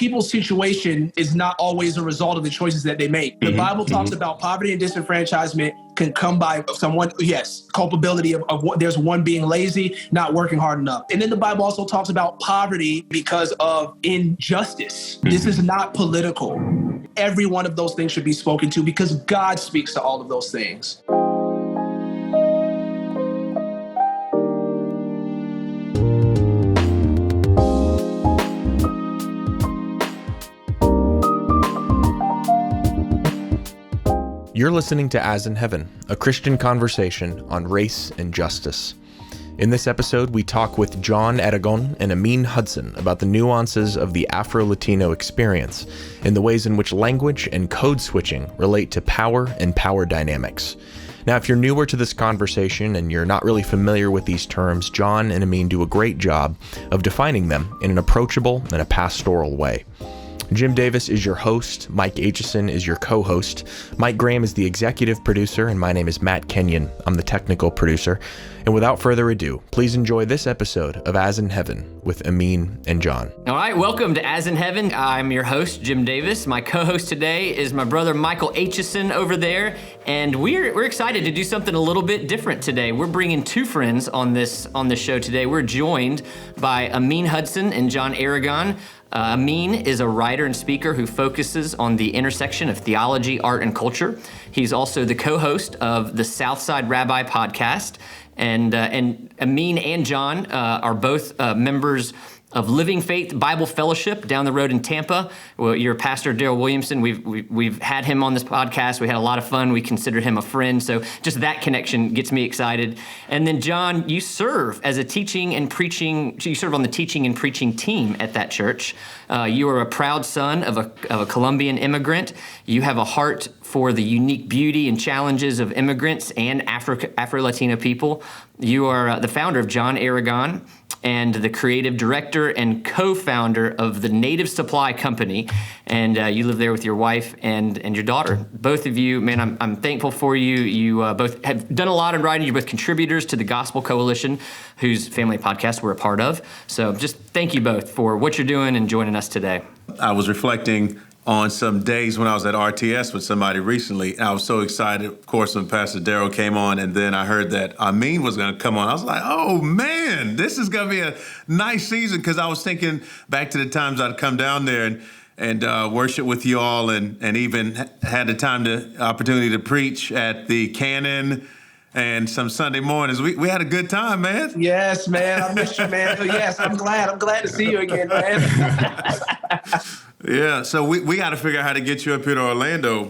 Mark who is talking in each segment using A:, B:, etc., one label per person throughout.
A: people's situation is not always a result of the choices that they make. The Bible talks about poverty and disenfranchisement can come by someone, yes, culpability of what there's one being lazy, not working hard enough. And then the Bible also talks about poverty because of injustice. This is not political. Every one of those things should be spoken to because God speaks to all of those things.
B: You're listening to As in Heaven, a Christian conversation on race and justice. In this episode, we talk with John Aragón and Ameen Hudson about the nuances of the Afro-Latino experience and the ways in which language and code switching relate to power and power dynamics. Now, if you're newer to this conversation and you're not really familiar with these terms, John and Ameen do a great job of defining them in an approachable and a pastoral way. Jim Davis is your host, Mike Aitcheson is your co-host, Mike Graham is the executive producer, and my name is Matt Kenyon. I'm the technical producer. And without further ado, please enjoy this episode of As in Heaven with Ameen and John.
C: All right, welcome to As in Heaven. I'm your host, Jim Davis. My co-host today is my brother, Michael Aitcheson over there, and we're excited to do something a little bit different today. We're bringing two friends on this show today. We're joined by Ameen Hudson and John Aragón. Ameen is a writer and speaker who focuses on the intersection of theology, art, and culture. He's also the co-host of the Southside Rabbi podcast. And Ameen and John are both members of Living Faith Bible Fellowship down the road in Tampa. Well, your pastor, Daryl Williamson, we've had him on this podcast. We had a lot of fun. We consider him a friend. So just that connection gets me excited. And then John, you serve as a you serve on the teaching and preaching team at that church. You are a proud son of a Colombian immigrant. You have a heart for the unique beauty and challenges of immigrants and Afro-Latino people. You are the founder of John Aragón and the creative director and co-founder of the Native Supply Company. And you live there with your wife and your daughter. Both of you, man, I'm thankful for you. You both have done a lot in writing. You're both contributors to the Gospel Coalition, whose family podcast we're a part of. So just thank you both for what you're doing and joining us today.
D: I was reflecting on some days when I was at RTS with somebody recently. I was so excited, of course, when Pastor Daryl came on, and then I heard that Ameen was going to come on. I was like, oh, man, this is going to be a nice season, because I was thinking back to the times I'd come down there and worship with you all, and even had the opportunity to preach at the Canon and some Sunday mornings. We had a good time, man.
A: Yes, man. I missed you, man. Yes, I'm glad to see you again, man.
D: Yeah, so we got to figure out how to get you up here to Orlando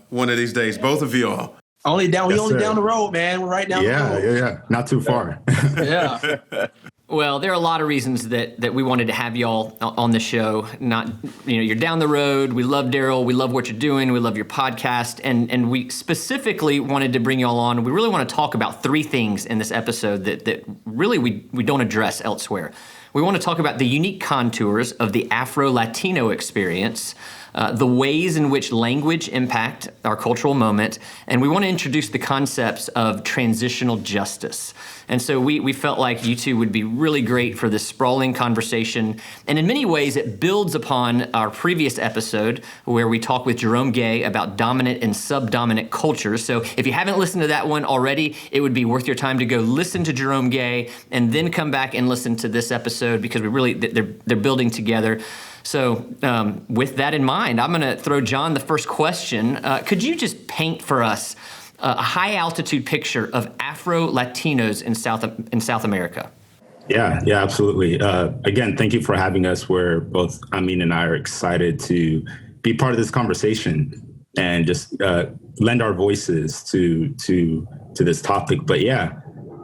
D: one of these days, both of you all.
A: We only down the road, man. We're right down the road.
E: Yeah. Not too far.
A: Yeah.
C: Well, there are a lot of reasons that we wanted to have y'all on the show. You're down the road. We love Daryl. We love what you're doing. We love your podcast. And we specifically wanted to bring y'all on. We really want to talk about three things in this episode that really we don't address elsewhere. We want to talk about the unique contours of the Afro-Latino experience, the ways in which language impact our cultural moment, and we want to introduce the concepts of transitional justice. And so we felt like you two would be really great for this sprawling conversation. And in many ways, it builds upon our previous episode where we talk with Jerome Gay about dominant and subdominant cultures. So if you haven't listened to that one already, it would be worth your time to go listen to Jerome Gay and then come back and listen to this episode, because they're building together. So with that in mind, I'm going to throw John the first question. Could you just paint for us a high-altitude picture of Afro-Latinos in South America?
E: Yeah, absolutely. Again, thank you for having us. We're both, Ameen and I, are excited to be part of this conversation and just lend our voices to this topic. But yeah,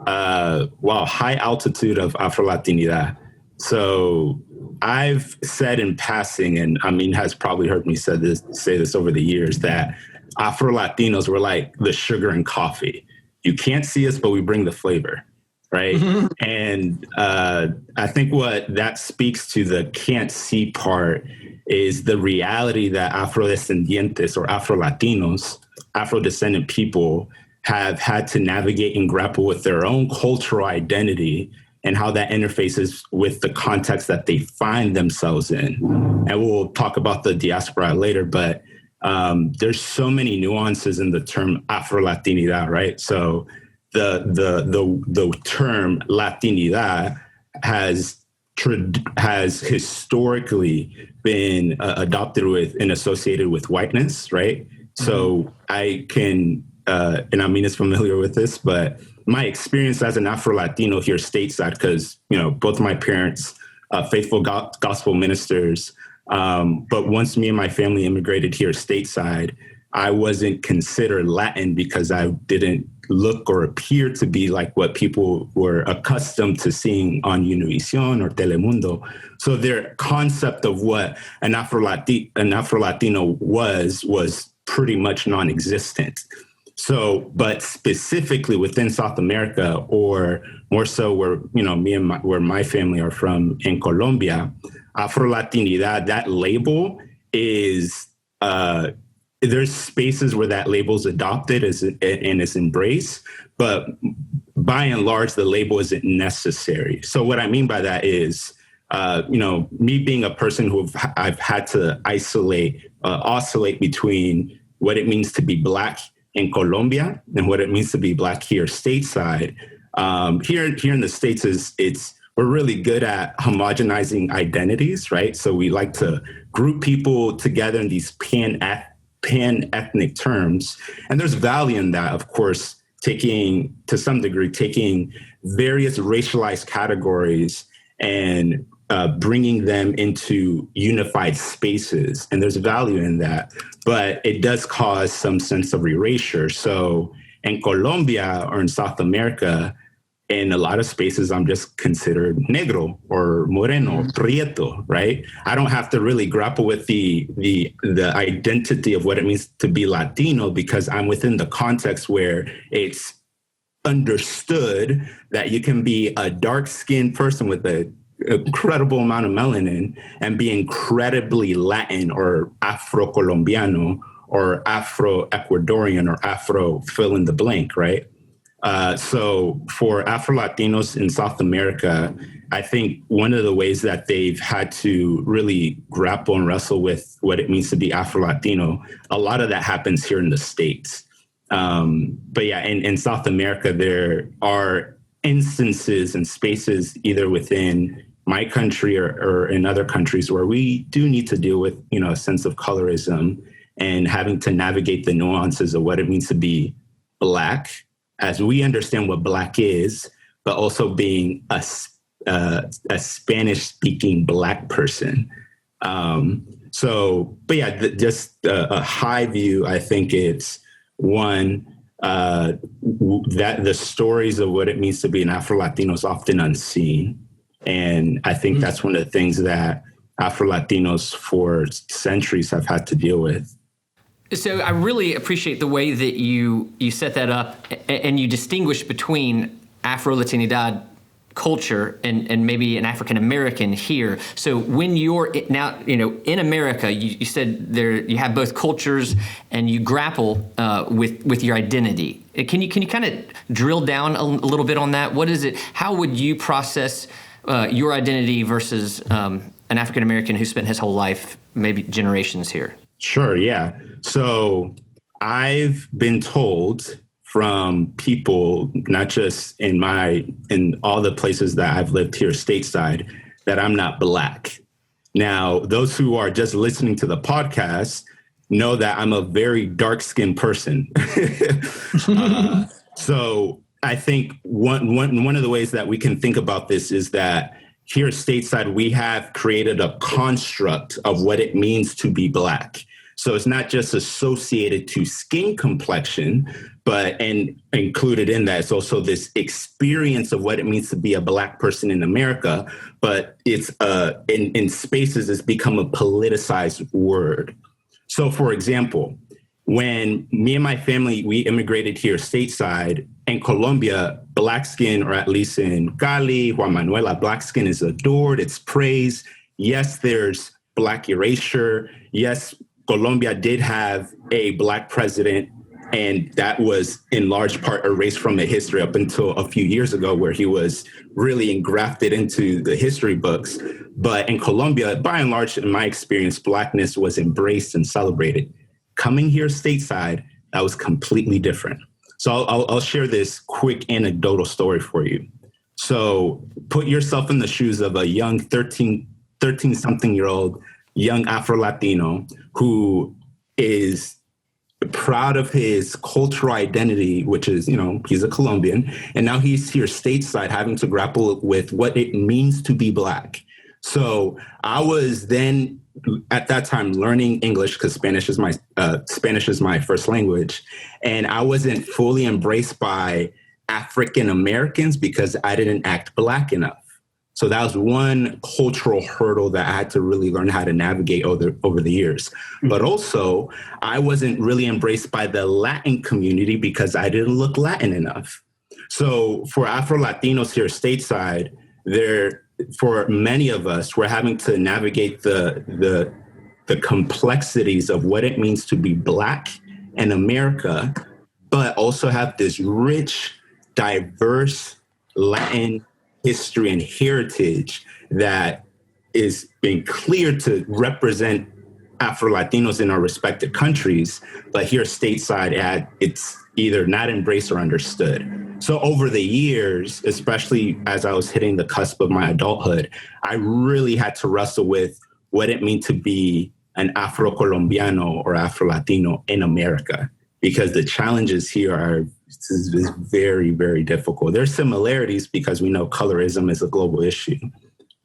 E: high altitude of Afro-Latinidad. So I've said in passing, and Ameen has probably heard me say this over the years, that Afro-Latinos were like the sugar and coffee. You can't see us, but we bring the flavor, right? Mm-hmm. And I think what that speaks to, the can't see part, is the reality that Afro-Descendientes or Afro-Latinos, Afro-descendant people, have had to navigate and grapple with their own cultural identity and how that interfaces with the context that they find themselves in. And we'll talk about the diaspora later, but there's so many nuances in the term Afro-Latinidad, right? So the term Latinidad has historically been adopted with and associated with whiteness, right? Mm-hmm. So I can, and Ameen is familiar with this, but my experience as an Afro-Latino here stateside, because, both my parents, faithful gospel ministers, but once me and my family immigrated here stateside, I wasn't considered Latin because I didn't look or appear to be like what people were accustomed to seeing on Univision or Telemundo. So their concept of what an Afro-Latino was pretty much non-existent. So, but specifically within South America, or more so where, where my family are from in Colombia, Afro-Latinidad, that label is, there's spaces where that label is adopted and is embraced, but by and large, the label isn't necessary. So what I mean by that is, me being a person who I've had to oscillate between what it means to be Black in Colombia and what it means to be Black here stateside. Here in the States we're really good at homogenizing identities, right? So we like to group people together in these pan-ethnic terms. And there's value in that, of course, taking various racialized categories and bringing them into unified spaces. And there's value in that, but it does cause some sense of erasure. So in Colombia or in South America, in a lot of spaces, I'm just considered negro or moreno, prieto, right? I don't have to really grapple with the identity of what it means to be Latino because I'm within the context where it's understood that you can be a dark-skinned person with an incredible amount of melanin and be incredibly Latin or Afro-Colombiano or Afro-Ecuadorian or Afro fill in the blank, right? So for Afro-Latinos in South America, I think one of the ways that they've had to really grapple and wrestle with what it means to be Afro-Latino, a lot of that happens here in the States. But yeah, in South America, there are instances and spaces either within my country or in other countries where we do need to deal with, a sense of colorism and having to navigate the nuances of what it means to be Black, as we understand what Black is, but also being a Spanish-speaking Black person. But yeah, just a high view, I think it's one, that the stories of what it means to be an Afro-Latino is often unseen. And I think that's one of the things that Afro-Latinos for centuries have had to deal with.
C: So I really appreciate the way that you set that up and you distinguish between Afro-Latinidad culture and maybe an African-American here. So when you're now, in America, you said you have both cultures and you grapple with your identity. Can you kind of drill down a little bit on that? What is it? How would you process your identity versus an African-American who spent his whole life, maybe generations here?
E: Sure, yeah. So I've been told from people, not just in all the places that I've lived here stateside, that I'm not Black. Now, those who are just listening to the podcast know that I'm a very dark-skinned person. So I think one of the ways that we can think about this is that here stateside, we have created a construct of what it means to be Black. So it's not just associated to skin complexion, and included in that is also this experience of what it means to be a Black person in America. But it's in spaces, it's become a politicized word. So, for example, when me and my family, we immigrated here stateside in Colombia, Black skin, or at least in Cali, Juan Manuela, Black skin is adored, it's praised. Yes, there's Black erasure. Yes, Colombia did have a Black president And that was in large part erased from the history up until a few years ago, where he was really engrafted into the history books. But in Colombia, by and large, in my experience, Blackness was embraced and celebrated. Coming here stateside, that was completely different. So I'll share this quick anecdotal story for you. So put yourself in the shoes of a young 13-something-year-old young Afro-Latino who is proud of his cultural identity, which is, he's a Colombian. And now he's here stateside having to grapple with what it means to be Black. So I was then at that time learning English because Spanish is my first language. And I wasn't fully embraced by African Americans because I didn't act Black enough. So that was one cultural hurdle that I had to really learn how to navigate over the years. Mm-hmm. But also, I wasn't really embraced by the Latin community because I didn't look Latin enough. So for Afro-Latinos here stateside, for many of us, we're having to navigate the complexities of what it means to be Black in America, but also have this rich, diverse Latin history and heritage that is being clear to represent Afro-Latinos in our respective countries, but here stateside, it's either not embraced or understood. So over the years, especially as I was hitting the cusp of my adulthood, I really had to wrestle with what it meant to be an Afro-Colombiano or Afro-Latino in America, because the challenges here is very, very difficult. There's similarities because we know colorism is a global issue,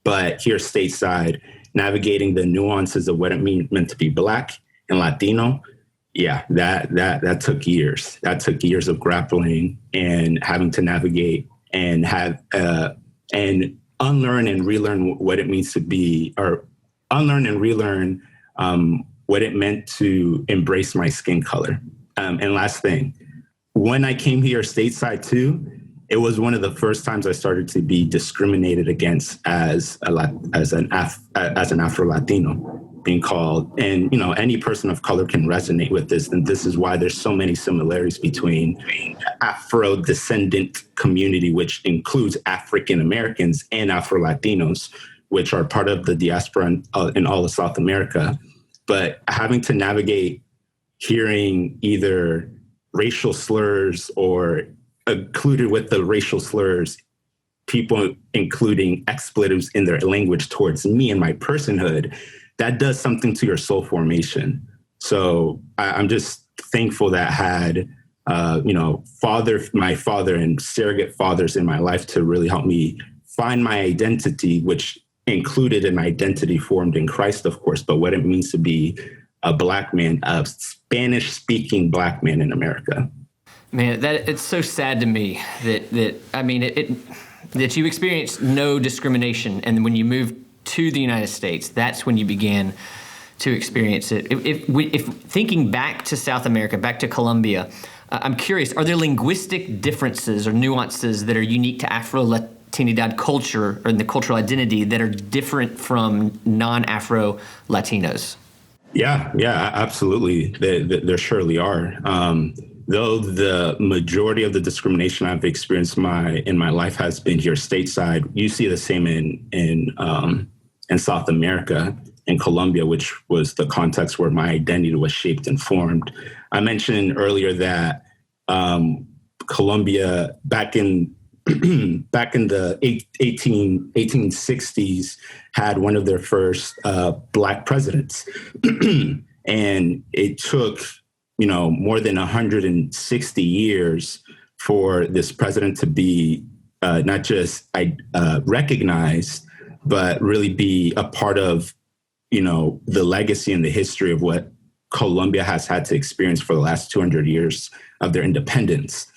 E: but here stateside, navigating the nuances of what it meant to be Black and Latino, that took years. That took years of grappling and having to navigate and and unlearn and relearn what it means to be, or unlearn and relearn what it meant to embrace my skin color. And last thing, when I came here stateside too, it was one of the first times I started to be discriminated against as an Afro-Latino, being called, and any person of color can resonate with this. And this is why there's so many similarities between Afro-descendant community, which includes African Americans, and Afro-Latinos, which are part of the diaspora in all of South America. But having to navigate hearing either racial slurs or included with the racial slurs, people including expletives in their language towards me and my personhood, that does something to your soul formation. So I'm just thankful that I had, my father and surrogate fathers in my life to really help me find my identity, which included an identity formed in Christ, of course, but what it means to be a Black man, a Spanish-speaking Black man in America.
C: Man, it's so sad to me that you experienced no discrimination, and when you moved to the United States, that's when you began to experience it. If thinking back to South America, back to Colombia, I'm curious: are there linguistic differences or nuances that are unique to Afro-Latinidad culture or the cultural identity that are different from non-Afro-Latinos?
E: Yeah, absolutely. There surely are. Though the majority of the discrimination I've experienced in my life has been here stateside, you see the same in South America, in Colombia, which was the context where my identity was shaped and formed. I mentioned earlier that Colombia back in the 1860s had one of their first Black presidents. And it took, more than 160 years for this president to be not just recognized, but really be a part of, the legacy and the history of what Colombia has had to experience for the last 200 years of their independence.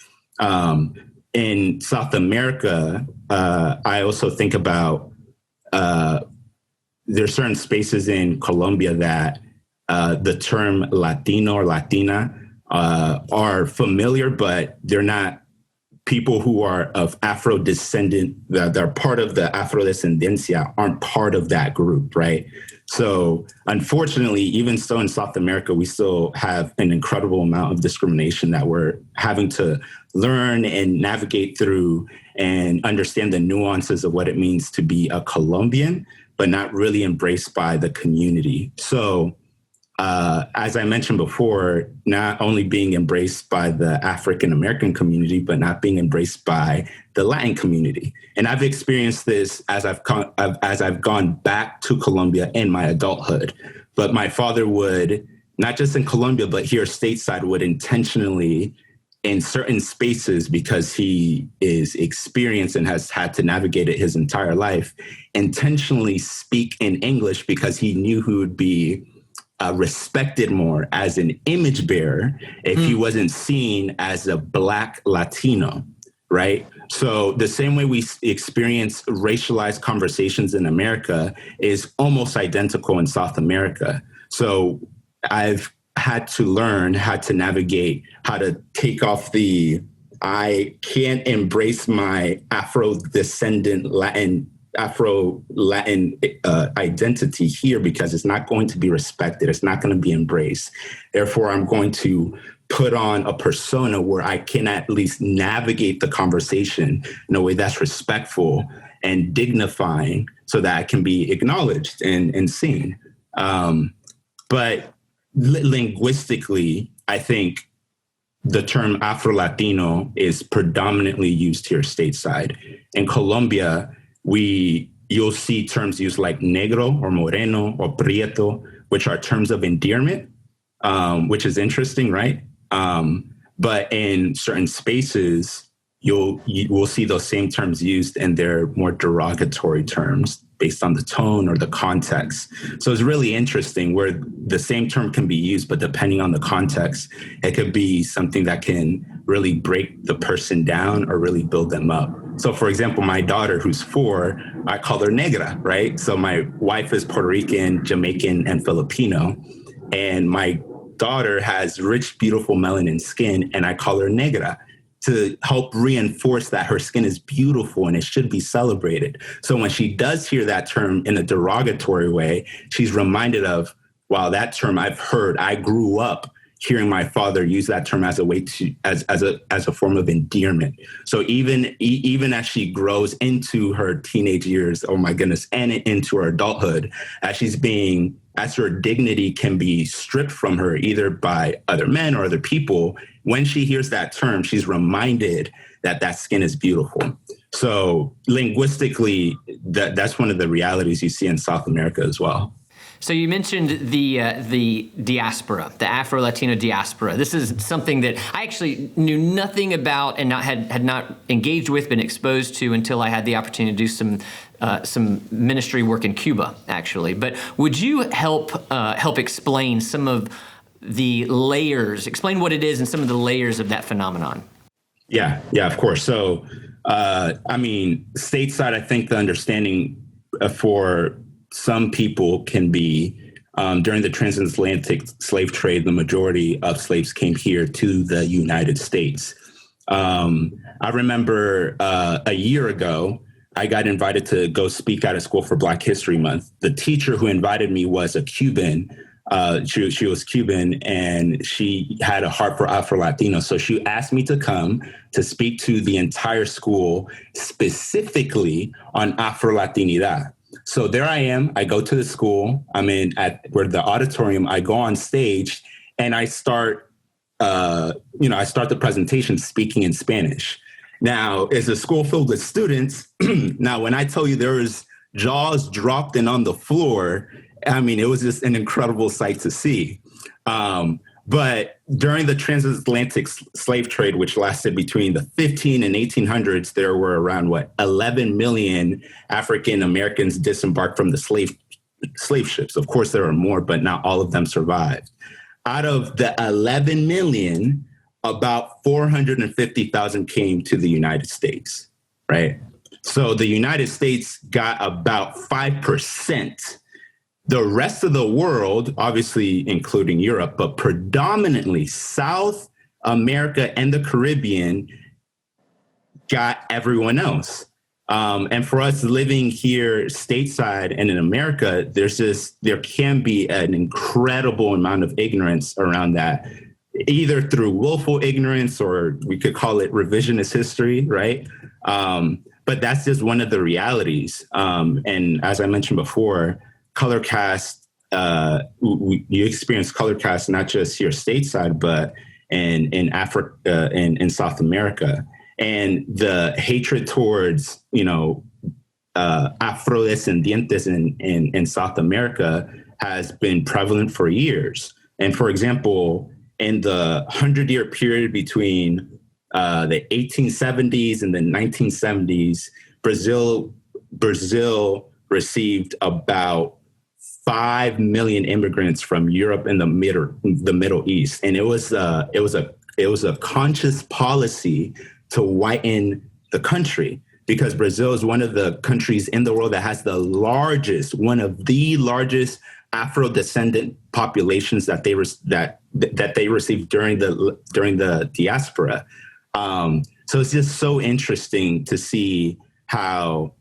E: In South America, I also think about there's certain spaces in Colombia that the term Latino or Latina are familiar, but they're not people who are of Afro descendant, that are part of the Afro-Descendencia aren't part of that group, right? So unfortunately, even so in South America, we still have an incredible amount of discrimination that we're having to learn and navigate through and understand the nuances of what it means to be a Colombian, but not really embraced by the community. So as I mentioned before, not only being embraced by the African American community, but not being embraced by the Latin community. And I've experienced this as I've gone back to Colombia in my adulthood. But my father would, not just in Colombia, but here stateside, would intentionally, in certain spaces, because he is experienced and has had to navigate it his entire life, intentionally speak in English because he knew he would be respected more as an image bearer if he wasn't seen as a Black Latino, right? So the same way we experience racialized conversations in America is almost identical in South America. So I've had to learn how to navigate, how to take off I can't embrace my Afro-descendant Afro-Latin identity here because it's not going to be respected. It's not going to be embraced. Therefore, I'm going to put on a persona where I can at least navigate the conversation in a way that's respectful and dignifying so that I can be acknowledged and seen. But linguistically, I think the term Afro-Latino is predominantly used here stateside. In Colombia, you'll see terms used like negro or moreno or prieto, which are terms of endearment, which is interesting, right? But in certain spaces, you will see those same terms used and they're more derogatory terms based on the tone or the context. So it's really interesting where the same term can be used, but depending on the context, it could be something that can really break the person down or really build them up. So for example, my daughter who's 4, I call her negra, right? So my wife is Puerto Rican, Jamaican, and Filipino. And my daughter has rich, beautiful melanin skin, and I call her negra to help reinforce that her skin is beautiful and it should be celebrated. So when she does hear that term in a derogatory way, she's reminded of, wow, that term I've heard. I grew up hearing my father use that term as a way to, as a form of endearment. So even as she grows into her teenage years, oh my goodness, and into her adulthood, as her dignity can be stripped from her either by other men or other people, when she hears that term, she's reminded that that skin is beautiful. So linguistically, that's one of the realities you see in South America as well.
C: So you mentioned the diaspora, the Afro-Latino diaspora. This is something that I actually knew nothing about and had not engaged with, been exposed to until I had the opportunity to do some ministry work in Cuba, actually. But would you help explain some of the layers, explain what it is and some of the layers of that phenomenon?
E: Yeah, of course. So, stateside, I think the understanding for some people can be during the transatlantic slave trade, the majority of slaves came here to the United States. I remember a year ago, I got invited to go speak at a school for Black History Month. The teacher who invited me was a Cuban. She was Cuban and she had a heart for Afro-Latino. So she asked me to come to speak to the entire school specifically on Afro-Latinidad. So there I am. I go to the school. I'm where the auditorium. I go on stage and I start, the presentation speaking in Spanish. Now, it's a school filled with students. Now, when I tell you there was jaws dropped and on the floor, it was just an incredible sight to see. But during the transatlantic slave trade, which lasted between the 15 and 1800s, there were around 11 million African Americans disembarked from the slave ships. Of course, there are more, but not all of them survived. Out of the 11 million, about 450,000 came to the United States, right? So the United States got about 5%. The rest of the world, obviously including Europe, but predominantly South America and the Caribbean, got everyone else. And for us living here stateside and in America, there can be an incredible amount of ignorance around that, either through willful ignorance or we could call it revisionist history, right? But that's just one of the realities. And as I mentioned before, color cast, you experience color cast not just here stateside, but in Africa, in South America. And the hatred towards, Afro-Descendientes in South America has been prevalent for years. And for example, in the 100-year period between the 1870s and the 1970s, Brazil received about 5 million immigrants from Europe and the Middle East, and it was a conscious policy to whiten the country, because Brazil is one of the countries in the world that has one of the largest Afro-descendant populations that they received during the diaspora. So it's just so interesting to see how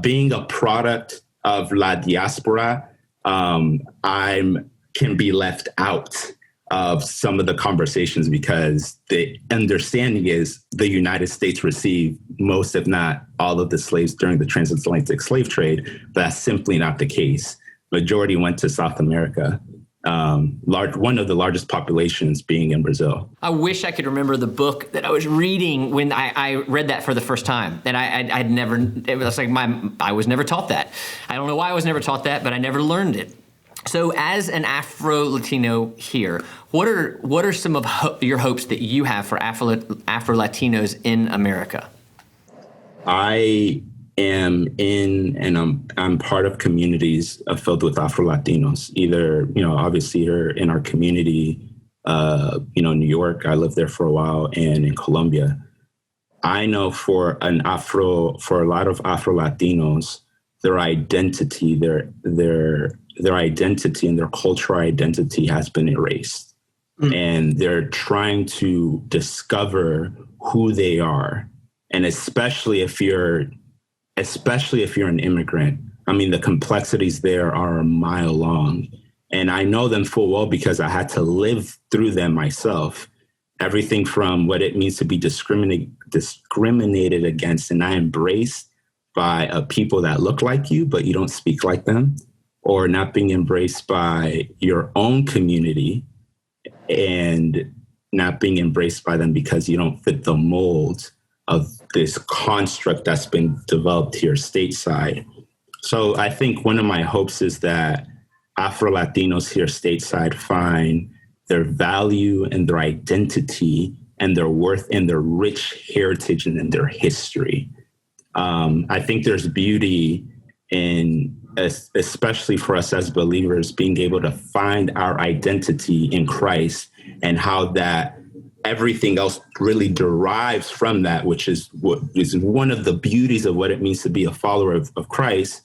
E: being a product of La Diaspora, I can be left out of some of the conversations, because the understanding is the United States received most, if not all, of the slaves during the transatlantic slave trade, but that's simply not the case. Majority went to South America. One of the largest populations being in Brazil.
C: I wish I could remember the book that I was reading when I read that for the first time. And I'd never, it was like I was never taught that. I don't know why I was never taught that, but I never learned it. So as an Afro-Latino here, what are some of your hopes that you have for Afro-Latinos in America?
E: I am I'm part of communities filled with Afro-Latinos, either, obviously here in our community, New York, I lived there for a while, and in Colombia. I know for a lot of Afro-Latinos, their identity, their identity and their cultural identity has been erased. And they're trying to discover who they are. And especially if you're an immigrant, I mean, the complexities there are a mile long. And I know them full well because I had to live through them myself. Everything from what it means to be discriminated against and not embraced by people that look like you, but you don't speak like them, or not being embraced by your own community and not being embraced by them because you don't fit the mold of this construct that's been developed here stateside. So I think one of my hopes is that Afro-Latinos here stateside find their value and their identity and their worth and their rich heritage and in their history. I think there's beauty in, especially for us as believers, being able to find our identity in Christ, and how that everything else really derives from that, which is what is one of the beauties of what it means to be a follower of Christ.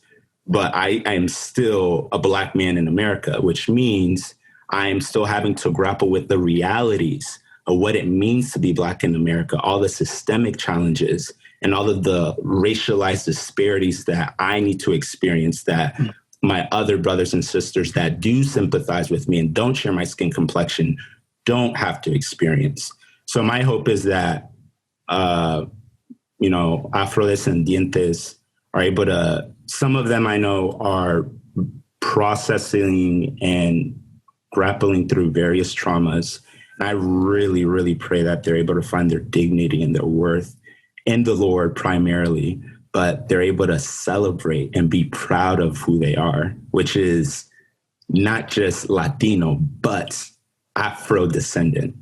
E: But I am still a Black man in America, which means I am still having to grapple with the realities of what it means to be Black in America, all the systemic challenges and all of the racialized disparities that I need to experience, that my other brothers and sisters that do sympathize with me and don't share my skin complexion don't have to experience. So my hope is that, Afro-Descendientes are able to, some of them I know are processing and grappling through various traumas. And I really, really pray that they're able to find their dignity and their worth in the Lord primarily, but they're able to celebrate and be proud of who they are, which is not just Latino, but Afro-descendant,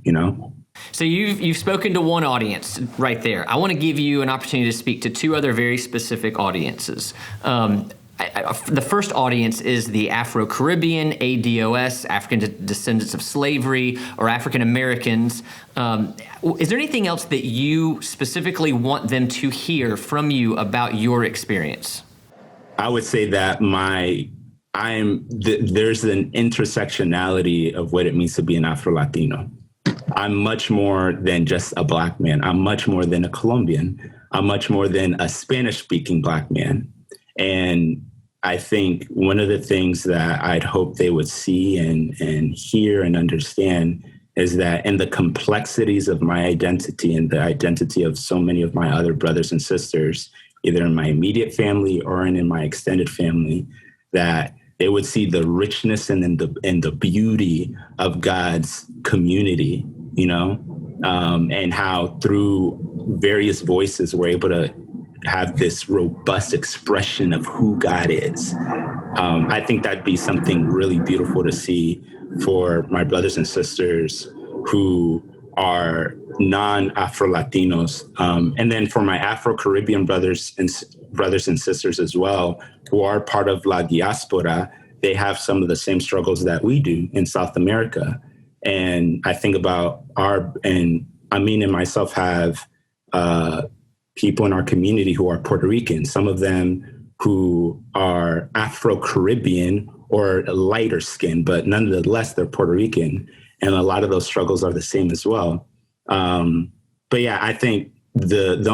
C: So you've spoken to one audience right there. I want to give you an opportunity to speak to two other very specific audiences. The first audience is the Afro-Caribbean, ADOS, African descendants of slavery, or African Americans. Is there anything else that you specifically want them to hear from you about your experience?
E: I would say that there's an intersectionality of what it means to be an Afro-Latino. I'm much more than just a Black man. I'm much more than a Colombian. much more than a Spanish-speaking Black man. And I think one of the things that I'd hope they would see and hear and understand is that in the complexities of my identity and the identity of so many of my other brothers and sisters, either in my immediate family or in my extended family, that they would see the richness and the beauty of God's community, and how through various voices we're able to have this robust expression of who God is. I think that'd be something really beautiful to see for my brothers and sisters who are non-Afro-Latinos. And then for my Afro-Caribbean brothers and sisters as well, who are part of La Diaspora, they have some of the same struggles that we do in South America. And I think about and Ameen and myself have people in our community who are Puerto Rican, some of them who are Afro-Caribbean or lighter skin, but nonetheless, they're Puerto Rican. And a lot of those struggles are the same as well. But yeah, I think the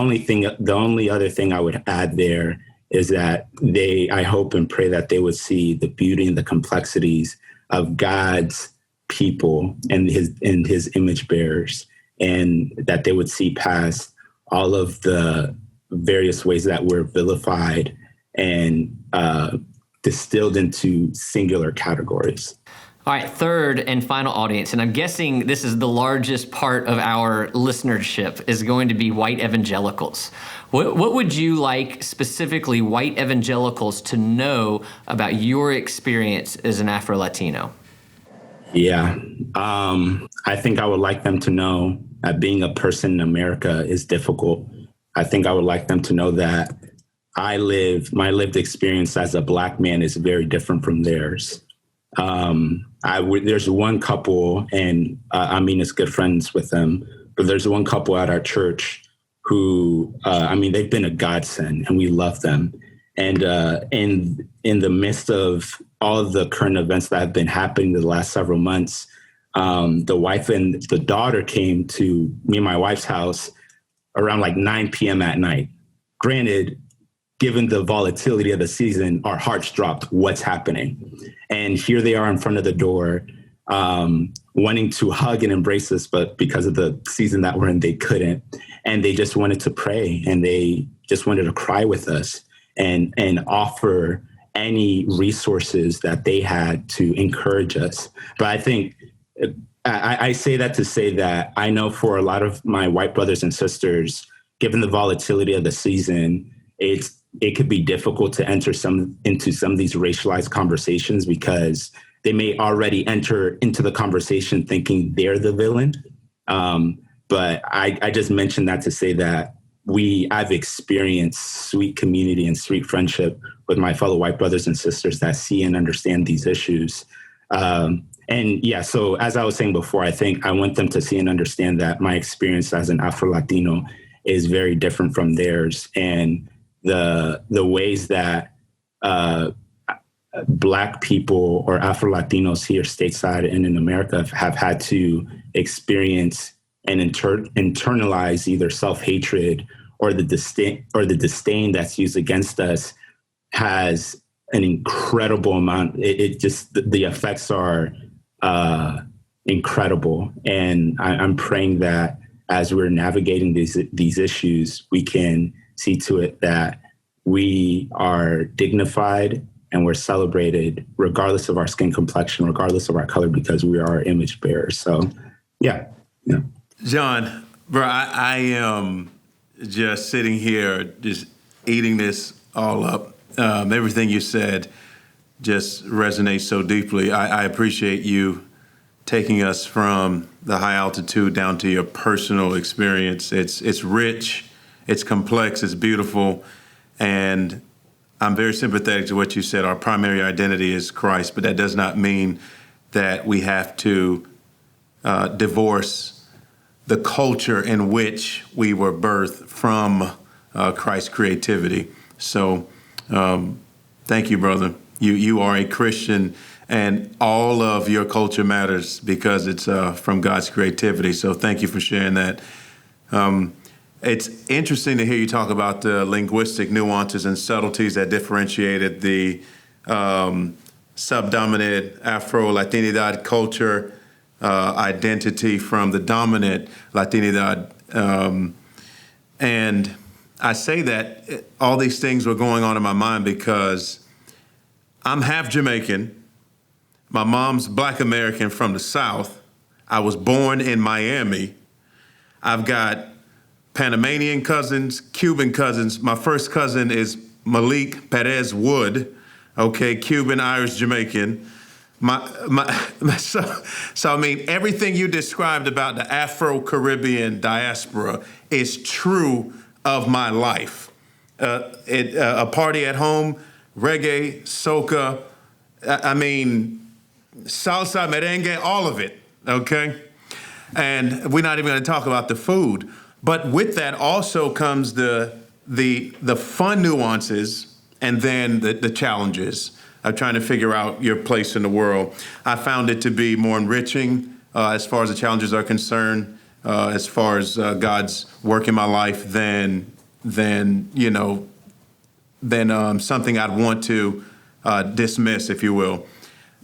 E: only other thing I would add there is that I hope and pray that they would see the beauty and the complexities of God's people and his image bearers, and that they would see past all of the various ways that we're vilified and distilled into singular categories.
C: All right, third and final audience, and I'm guessing this is the largest part of our listenership, is going to be white evangelicals. What would you like specifically white evangelicals to know about your experience as an Afro-Latino?
E: Yeah, I think I would like them to know that being a person in America is difficult. I think I would like them to know that my lived experience as a Black man is very different from theirs. There's one couple, and Ameen is good friends with them, but there's one couple at our church who, they've been a godsend, and we love them. And in the midst of all of the current events that have been happening the last several months, the wife and the daughter came to me and my wife's house around like 9 p.m. at night. Granted, given the volatility of the season, our hearts dropped. What's happening? And here they are in front of the door, wanting to hug and embrace us, but because of the season that we're in, they couldn't. And they just wanted to pray, and they just wanted to cry with us and offer any resources that they had to encourage us. But I think I say that to say that I know for a lot of my white brothers and sisters, given the volatility of the season, it could be difficult to enter into some of these racialized conversations because they may already enter into the conversation thinking they're the villain. But I just mentioned that to say that I've experienced sweet community and sweet friendship with my fellow white brothers and sisters that see and understand these issues. And yeah, so as I was saying before, I think I want them to see and understand that my experience as an Afro-Latino is very different from theirs. And the ways that Black people or Afro-Latinos here stateside and in America have had to experience and internalize either self-hatred or the disdain that's used against us has an incredible amount. The effects are incredible. And I'm praying that as we're navigating these issues, we can see to it that we are dignified and we're celebrated regardless of our skin complexion, regardless of our color, because we are image bearers. So, yeah.
D: John, bro, I am just sitting here, just eating this all up. Everything you said just resonates so deeply. I appreciate you taking us from the high altitude down to your personal experience. It's rich, it's complex, it's beautiful, and I'm very sympathetic to what you said. Our primary identity is Christ, but that does not mean that we have to divorce the culture in which we were birthed from Christ's creativity. So thank you, brother. You are a Christian, and all of your culture matters because it's from God's creativity. So thank you for sharing that. It's interesting to hear you talk about the linguistic nuances and subtleties that differentiated the subdominant Afro-Latinidad culture identity from the dominant Latinidad. And I say that all these things were going on in my mind because I'm half Jamaican. My mom's Black American from the South. I was born in Miami. I've got Panamanian cousins, Cuban cousins. My first cousin is Malik Perez Wood, okay, Cuban, Irish, Jamaican. So I mean, everything you described about the Afro-Caribbean diaspora is true of my life. A party at home, reggae, soca, I mean, salsa, merengue, all of it, okay? And we're not even gonna talk about the food. But with that also comes the fun nuances and then the challenges of trying to figure out your place in the world. I found it to be more enriching as far as the challenges are concerned, as far as God's work in my life than something I'd want to dismiss, if you will.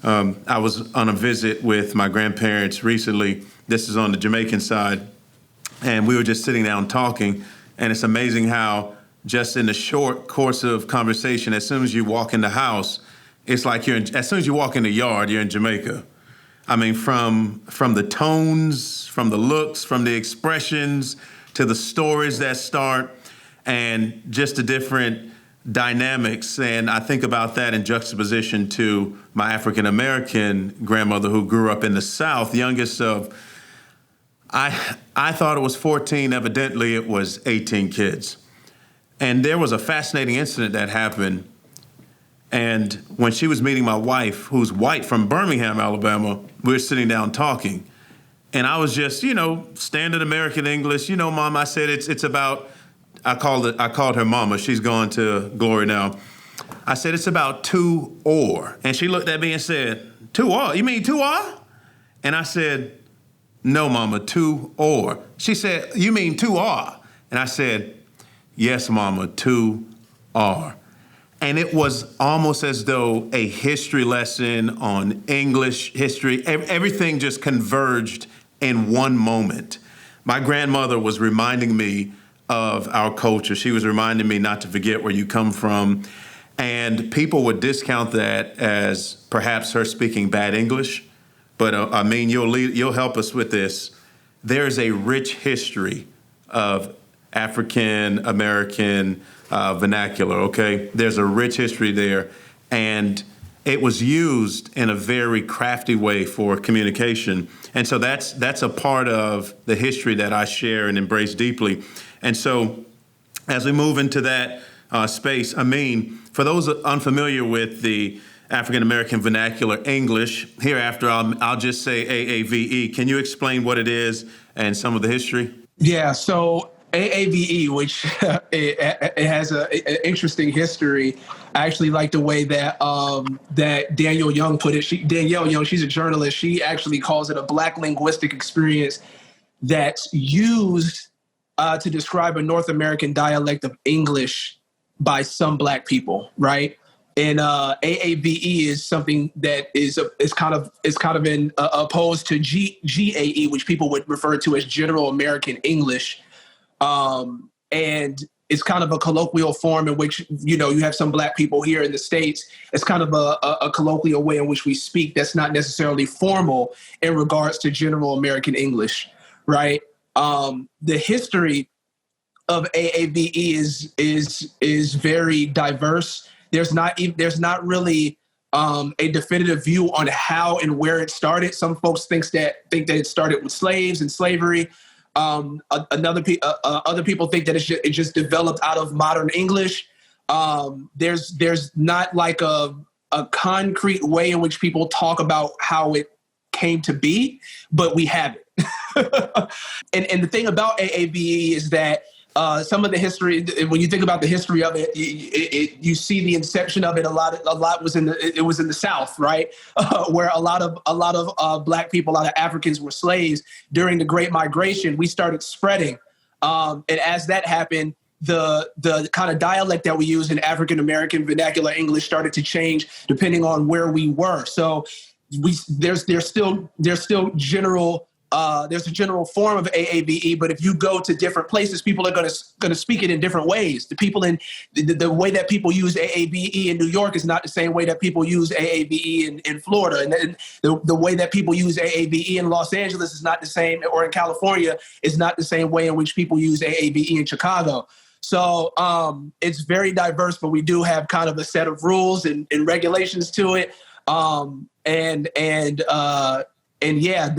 D: I was on a visit with my grandparents recently. This is on the Jamaican side. And we were just sitting down talking, and it's amazing how just in the short course of conversation, as soon as you walk in the house, it's like as soon as you walk in the yard, you're in Jamaica. I mean, from the tones, from the looks, from the expressions, to the stories that start, and just the different dynamics. And I think about that in juxtaposition to my African-American grandmother who grew up in the South, youngest of, I thought it was 14, evidently it was 18 kids. And there was a fascinating incident that happened. And when she was meeting my wife, who's white from Birmingham, Alabama, we were sitting down talking. And I was just, standard American English. Mom, I said, it's about, I called her mama. She's gone to glory now. I said, it's about two or. And she looked at me and said, two or? You mean two or? And I said, no, mama, two or. She said, you mean two are? And I said, yes, mama, two are. And it was almost as though a history lesson on English history, everything just converged in one moment. My grandmother was reminding me of our culture. She was reminding me not to forget where you come from. And people would discount that as perhaps her speaking bad English. But Ameen, you'll help us with this. There's a rich history of African American vernacular, okay? There's a rich history there. And it was used in a very crafty way for communication. And so that's a part of the history that I share and embrace deeply. And so as we move into that space, Ameen, for those unfamiliar with the African-American vernacular English, hereafter I'll just say AAVE. Can you explain what it is and some of the history?
A: Yeah, so AAVE, which it has an interesting history. I actually like the way that that Danielle Young put it. Danielle Young, she's a journalist. She actually calls it a Black linguistic experience that's used to describe a North American dialect of English by some Black people, right? And AAVE is something that is kind of in opposed to GAE, which people would refer to as General American English, and it's kind of a colloquial form in which you have some Black people here in the States. It's kind of a colloquial way in which we speak that's not necessarily formal in regards to General American English, right? The history of AAVE is very diverse. There's not really a definitive view on how and where it started. Some folks think that it started with slaves and slavery. Other people think that it just developed out of modern English. There's not like a concrete way in which people talk about how it came to be, but we have it. and the thing about AAVE is that some of the history, when you think about the history of it, you see the inception of it. A lot was in the South, right, where a lot of Black people, a lot of Africans were slaves during the Great Migration. We started spreading And as that happened, the kind of dialect that we use in African American vernacular English started to change depending on where we were. So there's still general. There's a general form of AAVE, but if you go to different places, people are going to speak it in different ways. The people in the way that people use AAVE in New York is not the same way that people use AAVE in Florida, and the way that people use AAVE in Los Angeles is not the same, or in California is not the same way in which people use AAVE in Chicago. So it's very diverse, but we do have kind of a set of rules and regulations to it, And yeah,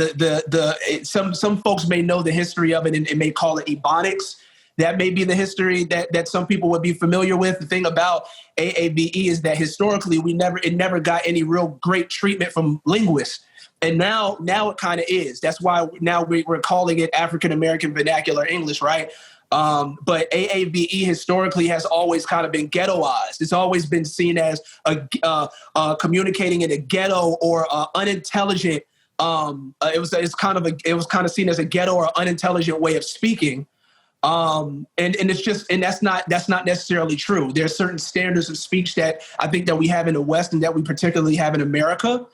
A: some folks may know the history of it and may call it Ebonics. That may be the history that some people would be familiar with. The thing about AAVE is that historically it never got any real great treatment from linguists. And now it kind of is. That's why now we're calling it African American Vernacular English, right? But AAVE historically has always kind of been ghettoized. It's always been seen as communicating in a ghetto or unintelligent. It was kind of seen as a ghetto or unintelligent way of speaking. And that's not necessarily true. There are certain standards of speech that I think that we have in the West and that we particularly have in America,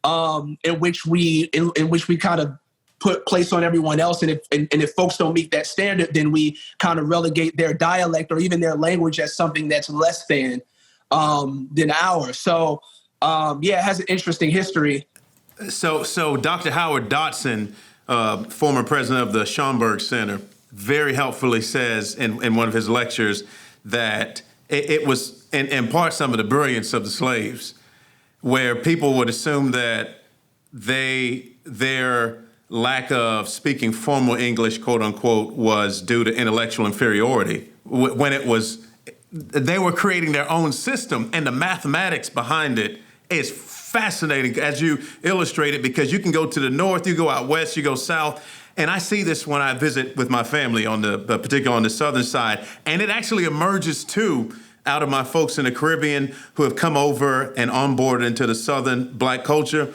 A: in which we kind of put place on everyone else. And if folks don't meet that standard, then we kind of relegate their dialect or even their language as something that's less than ours. So it has an interesting history.
D: So Dr. Howard Dotson, former president of the Schomburg Center, very helpfully says in one of his lectures that it was in part some of the brilliance of the slaves, where people would assume that their lack of speaking formal English, quote unquote, was due to intellectual inferiority, when it was they were creating their own system, and the mathematics behind it is fascinating, as you illustrated, because you can go to the north, you go out west, you go south. And I see this when I visit with my family particularly on the southern side. And it actually emerges too out of my folks in the Caribbean who have come over and onboarded into the southern Black culture.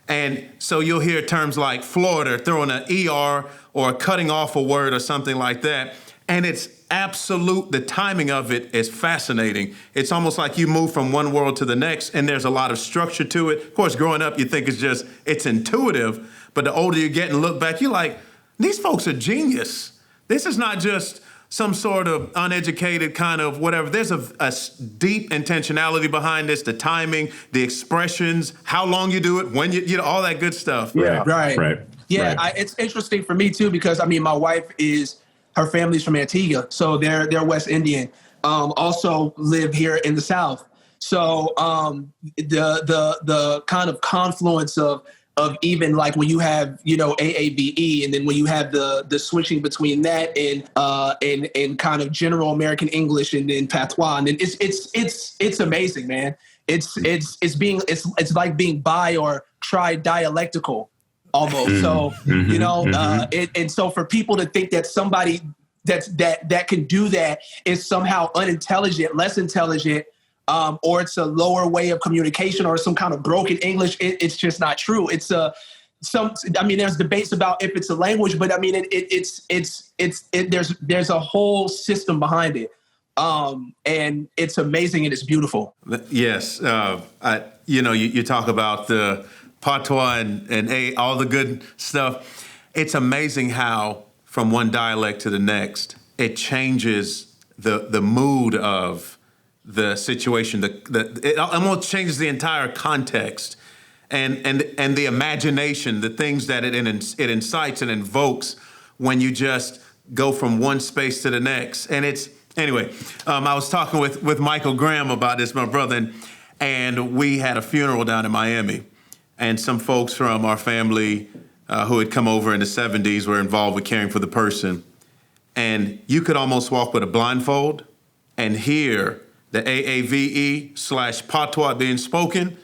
D: And so you'll hear terms like Florida throwing an ER or cutting off a word or something like that. And it's the timing of it is fascinating. It's almost like you move from one world to the next, and there's a lot of structure to it. Of course, growing up, you think it's intuitive, but the older you get and look back, you're like, these folks are genius. This is not just some sort of uneducated kind of whatever. There's a deep intentionality behind this, the timing, the expressions, how long you do it, when you know, all that good stuff.
E: Yeah,
A: right. Yeah,
E: right.
A: It's interesting for me too, because I mean, my wife her family's from Antigua, so they're West Indian. Also live here in the South. So the kind of confluence of even like when you have, you know, AAVE, and then when you have the switching between that and kind of general American English and then patois, and then it's amazing, man. It's like being bi or tri-dialectical almost. So you know, and so for people to think that somebody that can do that is somehow unintelligent, less intelligent, or it's a lower way of communication or some kind of broken English, it's just not true. It's I mean, there's debates about if it's a language, but I mean, there's a whole system behind it. And it's amazing and it's beautiful.
D: Yes. You talk about the patois and all the good stuff. It's amazing how from one dialect to the next, it changes the mood of the situation. It almost changes the entire context and the imagination, the things that it incites and invokes when you just go from one space to the next. And anyway, I was talking with Michael Graham about this, my brother, and we had a funeral down in Miami. And some folks from our family who had come over in the 70s were involved with caring for the person. And you could almost walk with a blindfold and hear the AAVE/patois being spoken,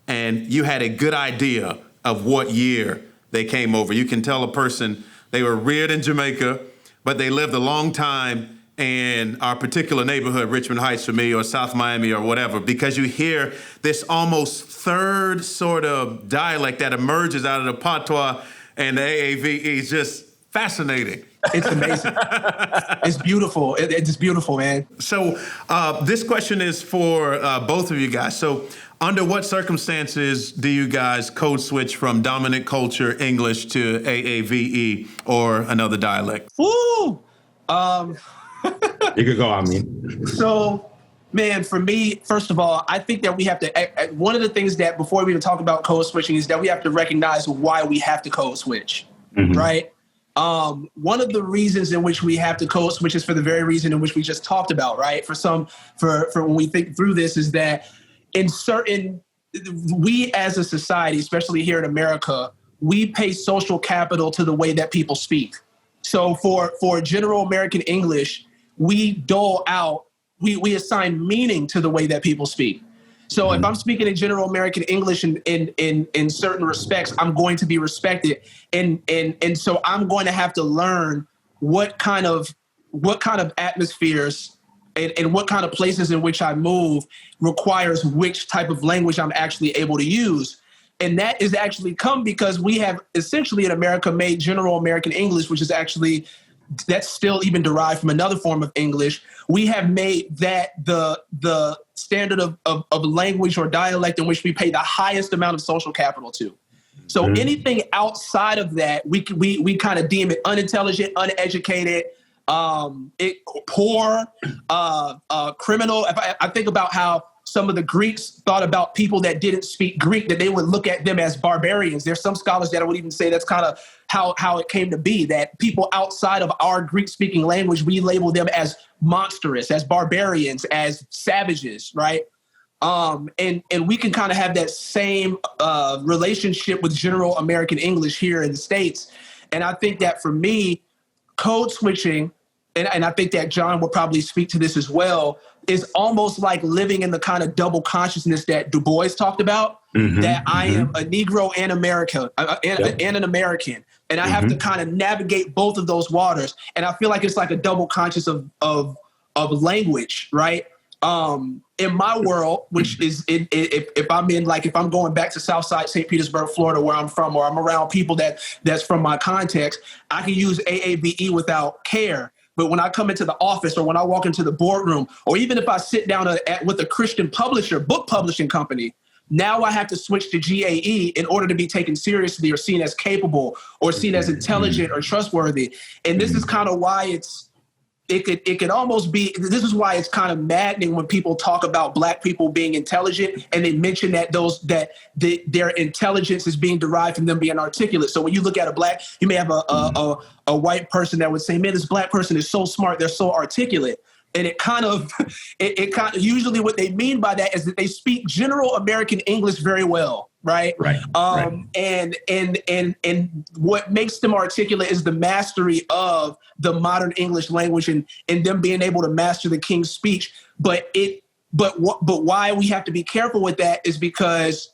D: and you had a good idea of what year they came over. You can tell a person they were reared in Jamaica, but they lived a long time in our particular neighborhood, Richmond Heights for me, or South Miami or whatever, because you hear this almost third sort of dialect that emerges out of the patois and the AAVE is just fascinating.
A: It's amazing. It's beautiful. It's beautiful, man.
D: So this question is for both of you guys. So under what circumstances do you guys code switch from dominant culture English to AAVE or another dialect?
A: Woo!
E: You could go, Ameen.
A: So, man, for me, first of all, I think that we have to, one of the things that before we even talk about code switching is that we have to recognize why we have to code switch, right? One of the reasons in which we have to code switch is for the very reason in which we just talked about, right? For when we think through this is that we as a society, especially here in America, we pay social capital to the way that people speak. So for general American English, we dole out, we assign meaning to the way that people speak. So if I'm speaking in general American English in certain respects, I'm going to be respected. And so I'm going to have to learn what kind of atmospheres and what kind of places in which I move requires which type of language I'm actually able to use. And that is actually come because we have essentially in America made general American English, which is actually, that's still even derived from another form of English. We have made that the standard of language or dialect in which we pay the highest amount of social capital to. So anything outside of that, we kind of deem it unintelligent, uneducated, poor, criminal. I think about how some of the Greeks thought about people that didn't speak Greek, that they would look at them as barbarians. There's some scholars that would even say that's kind of how it came to be, that people outside of our Greek-speaking language, we label them as monstrous, as barbarians, as savages, right? And we can kind of have that same relationship with general American English here in the States. And I think that for me, code switching, and I think that John will probably speak to this as well, is almost like living in the kind of double consciousness that Du Bois talked about, that I am a Negro and and an American. And I have to kind of navigate both of those waters. And I feel like it's like a double conscious of language, right? In my world, which is if I'm going back to Southside St. Petersburg, Florida, where I'm from, or I'm around people that's from my context, I can use AAVE without care. But when I come into the office or when I walk into the boardroom, or even if I sit down with a Christian publisher, book publishing company, now I have to switch to GAE in order to be taken seriously or seen as capable or seen as intelligent or trustworthy. And this is kind of why it could almost be, this is why it's kind of maddening when people talk about Black people being intelligent and they mention that their intelligence is being derived from them being articulate. So when you look at you may have a white person that would say, man, this Black person is so smart, they're so articulate. And it kind of usually what they mean by that is that they speak general American English very well. Right. And what makes them articulate is the mastery of the modern English language and them being able to master the King's speech. But why we have to be careful with that is because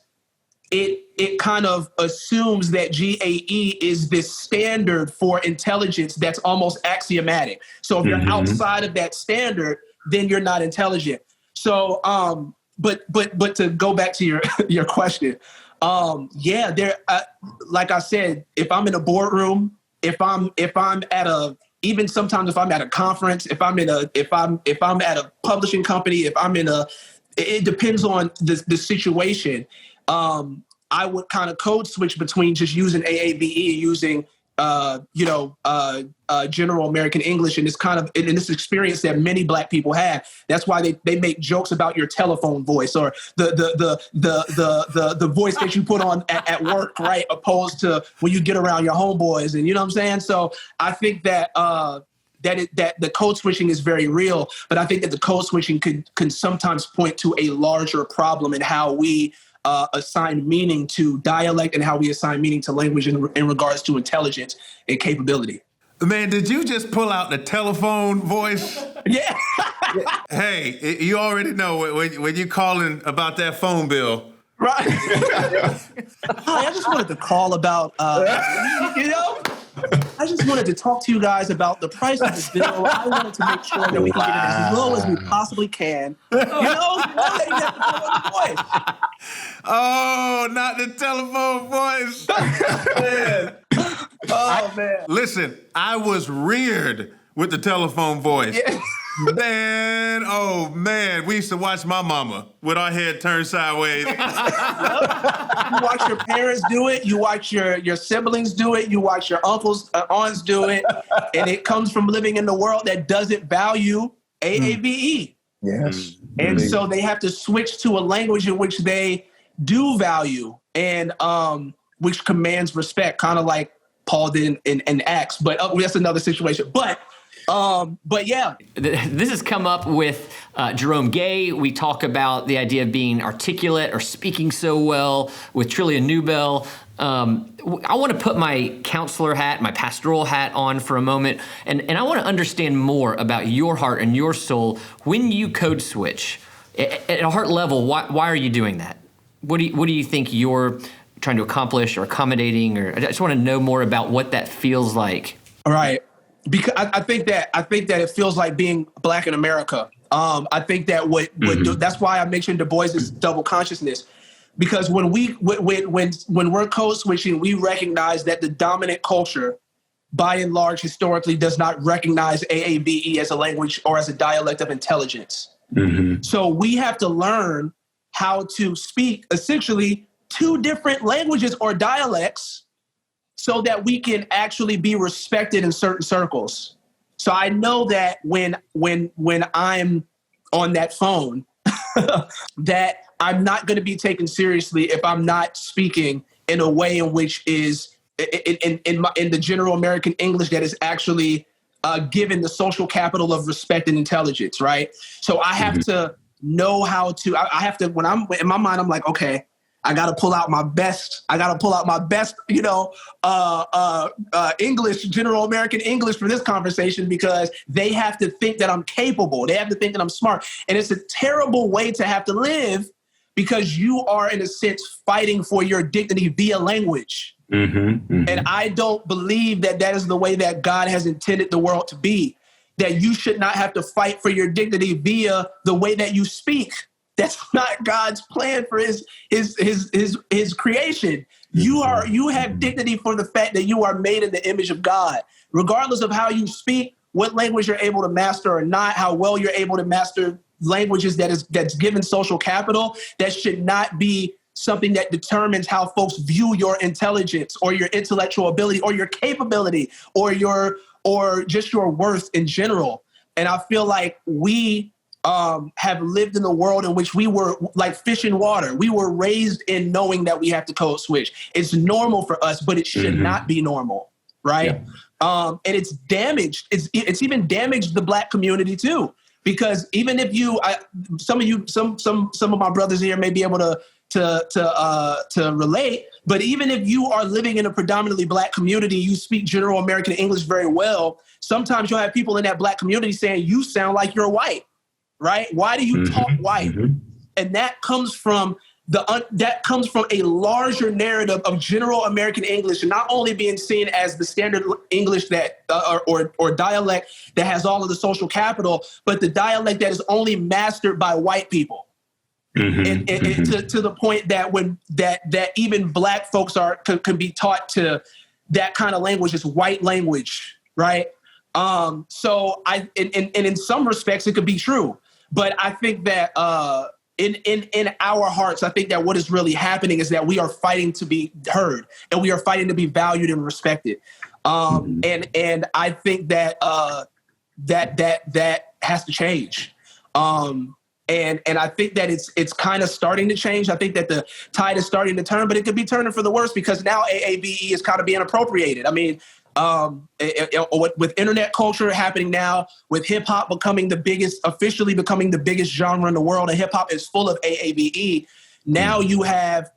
A: it kind of assumes that GAE is this standard for intelligence that's almost axiomatic. So if you're outside of that standard, then you're not intelligent. So but to go back to your question, like I said, if I'm in a boardroom, if I'm at even sometimes if I'm at a conference, if I'm at a publishing company, it depends on the situation. I would kind of code switch between just using AAVE, using general American English, and it's kind of in this experience that many Black people have. That's why they make jokes about your telephone voice or the voice that you put on at work, right? Opposed to when you get around your homeboys, and you know what I'm saying. So I think that that the code switching is very real, but I think that the code switching can sometimes point to a larger problem in how we assign meaning to dialect and how we assign meaning to language in regards to intelligence and capability.
D: Man, did you just pull out the telephone voice?
A: Yeah.
D: Hey, you already know when you're calling about that phone bill.
A: Right. Hi, I just wanted to call about, I just wanted to talk to you guys about the price of this bill. I wanted to make sure that we can get it as low as we possibly can. You have to put on the voice.
D: Oh, not the telephone voice. Man.
A: man.
D: Listen, I was reared with the telephone voice.
A: Yeah.
D: Man, oh man, we used to watch my mama with our head turned sideways.
A: You watch your parents do it. You watch your siblings do it. You watch your uncles, aunts do it. And it comes from living in the world that doesn't value AAVE.
F: Yes.
A: And so they have to switch to a language in which they do value and which commands respect, kind of like Paul did in Acts. But that's another situation. But yeah.
C: This has come up with Jerome Gay. We talk about the idea of being articulate or speaking so well with Trillia Newbell. I want to put my counselor hat, my pastoral hat on for a moment, and I want to understand more about your heart and your soul when you code switch. At a heart level, why are you doing that? What do you think you're trying to accomplish or accommodating? Or I just want to know more about what that feels like.
A: All right. Because I think that it feels like being Black in America. I think that that's why I mentioned Du Bois's double consciousness, because when we're code switching, we recognize that the dominant culture, by and large, historically, does not recognize AAVE as a language or as a dialect of intelligence. Mm-hmm. So we have to learn how to speak essentially two different languages or dialects, so that we can actually be respected in certain circles. So I know that when I'm on that phone, that I'm not going to be taken seriously if I'm not speaking in a way in which is in the general American English that is actually given the social capital of respect and intelligence, right? So I have to know how to. I have to, when I'm in my mind, I'm like, okay, I got to pull out my best. English, general American English for this conversation, because they have to think that I'm capable. They have to think that I'm smart. And it's a terrible way to have to live, because you are, in a sense, fighting for your dignity via language. Mm-hmm, mm-hmm. And I don't believe that is the way that God has intended the world to be, that you should not have to fight for your dignity via the way that you speak. That's not God's plan for his creation. You have dignity for the fact that you are made in the image of God. Regardless of how you speak, what language you're able to master or not, how well you're able to master languages that's given social capital, that should not be something that determines how folks view your intelligence or your intellectual ability or your capability or just your worth in general. And I feel like we have lived in a world in which we were like fish in water. We were raised in knowing that we have to code switch. It's normal for us, but it should not be normal, right? Yeah. And it's damaged. It's even damaged the Black community too, because even if some of my brothers here may be able to relate, but even if you are living in a predominantly Black community, you speak general American English very well, sometimes you'll have people in that Black community saying, you sound like you're white. Right? Why do you talk white? Mm-hmm. And that comes from a larger narrative of general American English, and not only being seen as the standard English that or dialect that has all of the social capital, but the dialect that is only mastered by white people. Mm-hmm. And to the point that when that even Black folks can be taught to that kind of language is white language, right? So in some respects it could be true. But I think that in our hearts, I think that what is really happening is that we are fighting to be heard, and we are fighting to be valued and respected. And I think that that has to change. And I think that it's kind of starting to change. I think that the tide is starting to turn, but it could be turning for the worse, because now AAVE is kind of being appropriated. I mean, with internet culture happening now, with hip hop officially becoming the biggest genre in the world, and hip hop is full of AAVE. Now you have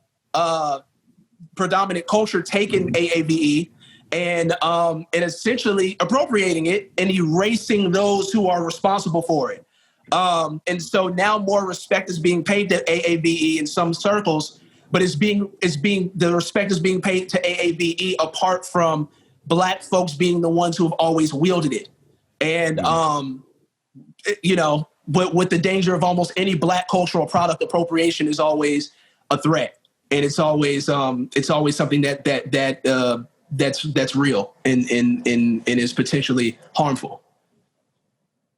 A: predominant culture taking AAVE and essentially appropriating it and erasing those who are responsible for it. And so now more respect is being paid to AAVE in some circles, but the respect is being paid to AAVE apart from Black folks being the ones who have always wielded it. And, with the danger of almost any Black cultural product, appropriation is always a threat. And it's always something that that's real and is potentially harmful.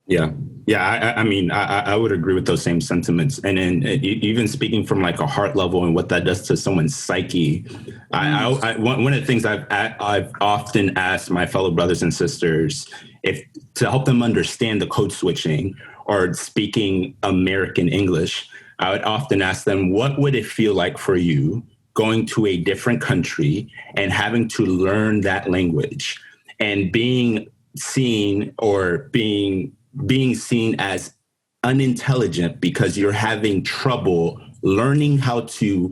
E: Yeah. I mean, I would agree with those same sentiments. And then even speaking from like a heart level and what that does to someone's psyche, one of the things I've often asked my fellow brothers and sisters, if to help them understand the code switching or speaking American English, I would often ask them, what would it feel like for you going to a different country and having to learn that language and being seen as unintelligent because you're having trouble learning how to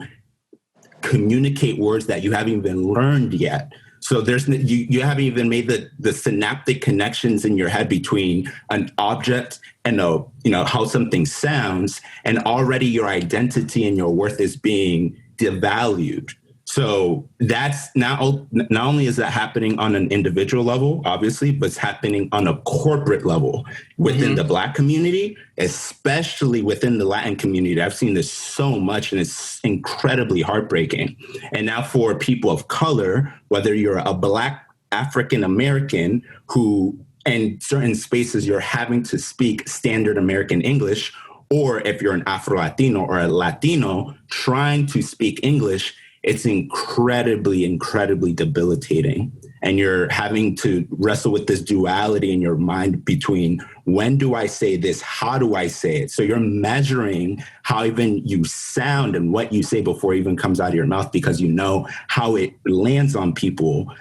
E: communicate words that you haven't even learned yet. So you haven't even made the synaptic connections in your head between an object and how something sounds, and already your identity and your worth is being devalued. So that's not only is that happening on an individual level, obviously, but it's happening on a corporate level within the Black community, especially within the Latin community. I've seen this so much, and it's incredibly heartbreaking. And now for people of color, whether you're a Black African American who in certain spaces you're having to speak standard American English, or if you're an Afro-Latino or a Latino trying to speak English, it's incredibly, incredibly debilitating. And you're having to wrestle with this duality in your mind between when do I say this? How do I say it? So you're measuring how even you sound and what you say before it even comes out of your mouth, because you know how it lands on people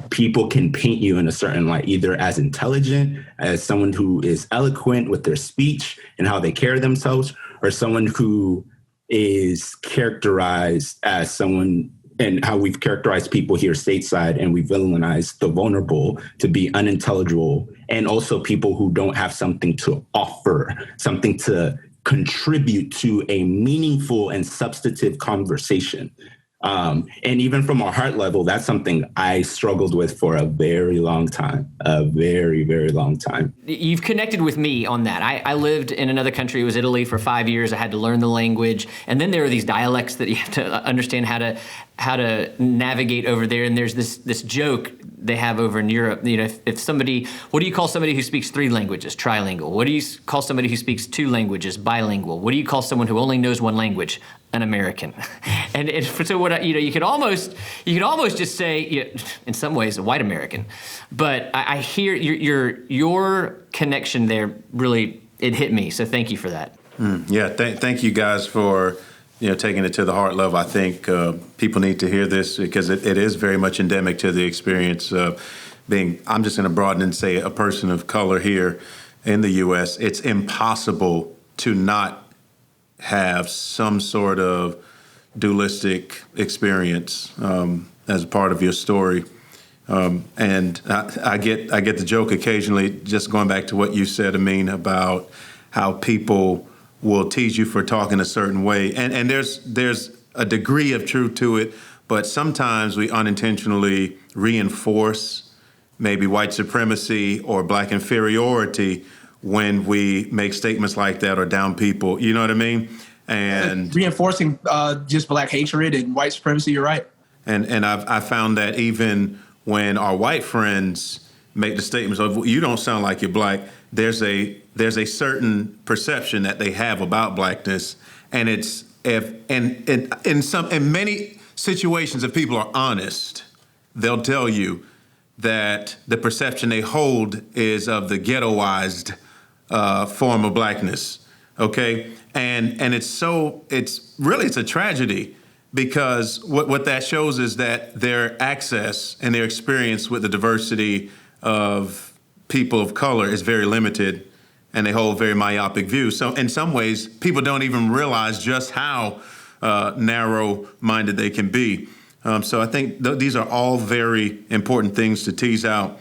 E: people can paint you in a certain light, either as intelligent, as someone who is eloquent with their speech and how they carry themselves, or someone who is characterized as someone, and how we've characterized people here stateside, and we've villainized the vulnerable to be unintelligible, and also people who don't have something to offer, something to contribute to a meaningful and substantive conversation. And even from a heart level, that's something I struggled with for a very long time, a very, very long time.
C: You've connected with me on that. I lived in another country, it was Italy, for 5 years. I had to learn the language. And then there are these dialects that you have to understand how to navigate over there. And there's this joke they have over in Europe. You know, if somebody, what do you call somebody who speaks 3 languages? Trilingual. What do you call somebody who speaks 2 languages? Bilingual. What do you call someone who only knows 1 language? An American. And so what you could almost just say, in some ways, a white American. But I hear your connection there really, it hit me. So thank you for that.
D: Yeah, thank you guys for taking it to the heart level. I think people need to hear this because it is very much endemic to the experience of being, I'm just going to broaden and say, a person of color here in the U.S. It's impossible to not have some sort of dualistic experience as a part of your story. And I get the joke occasionally, just going back to what you said, Ameen, about how people will tease you for talking a certain way. And there's a degree of truth to it, but sometimes we unintentionally reinforce maybe white supremacy or Black inferiority when we make statements like that or down people, you know what I mean? And
A: reinforcing just Black hatred and white supremacy, you're right.
D: And I've found that even when our white friends make the statements of, you don't sound like you're Black, there's a certain perception that they have about Blackness. And in many situations, if people are honest, they'll tell you that the perception they hold is of the ghettoized form of Blackness, okay? And it's a tragedy, because what that shows is that their access and their experience with the diversity of people of color is very limited, and they hold very myopic views. So in some ways, people don't even realize just how narrow-minded they can be. So I think these are all very important things to tease out.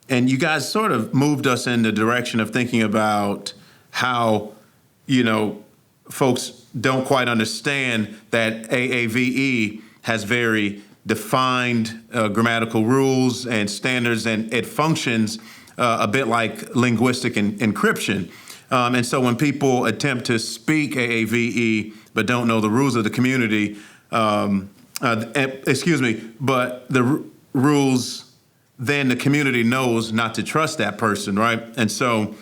D: And you guys sort of moved us in the direction of thinking about how, folks don't quite understand that AAVE has very defined grammatical rules and standards, and it functions a bit like linguistic encryption. And so when people attempt to speak AAVE, but don't know the rules of the community. But the rules, then the community knows not to trust that person, right? And so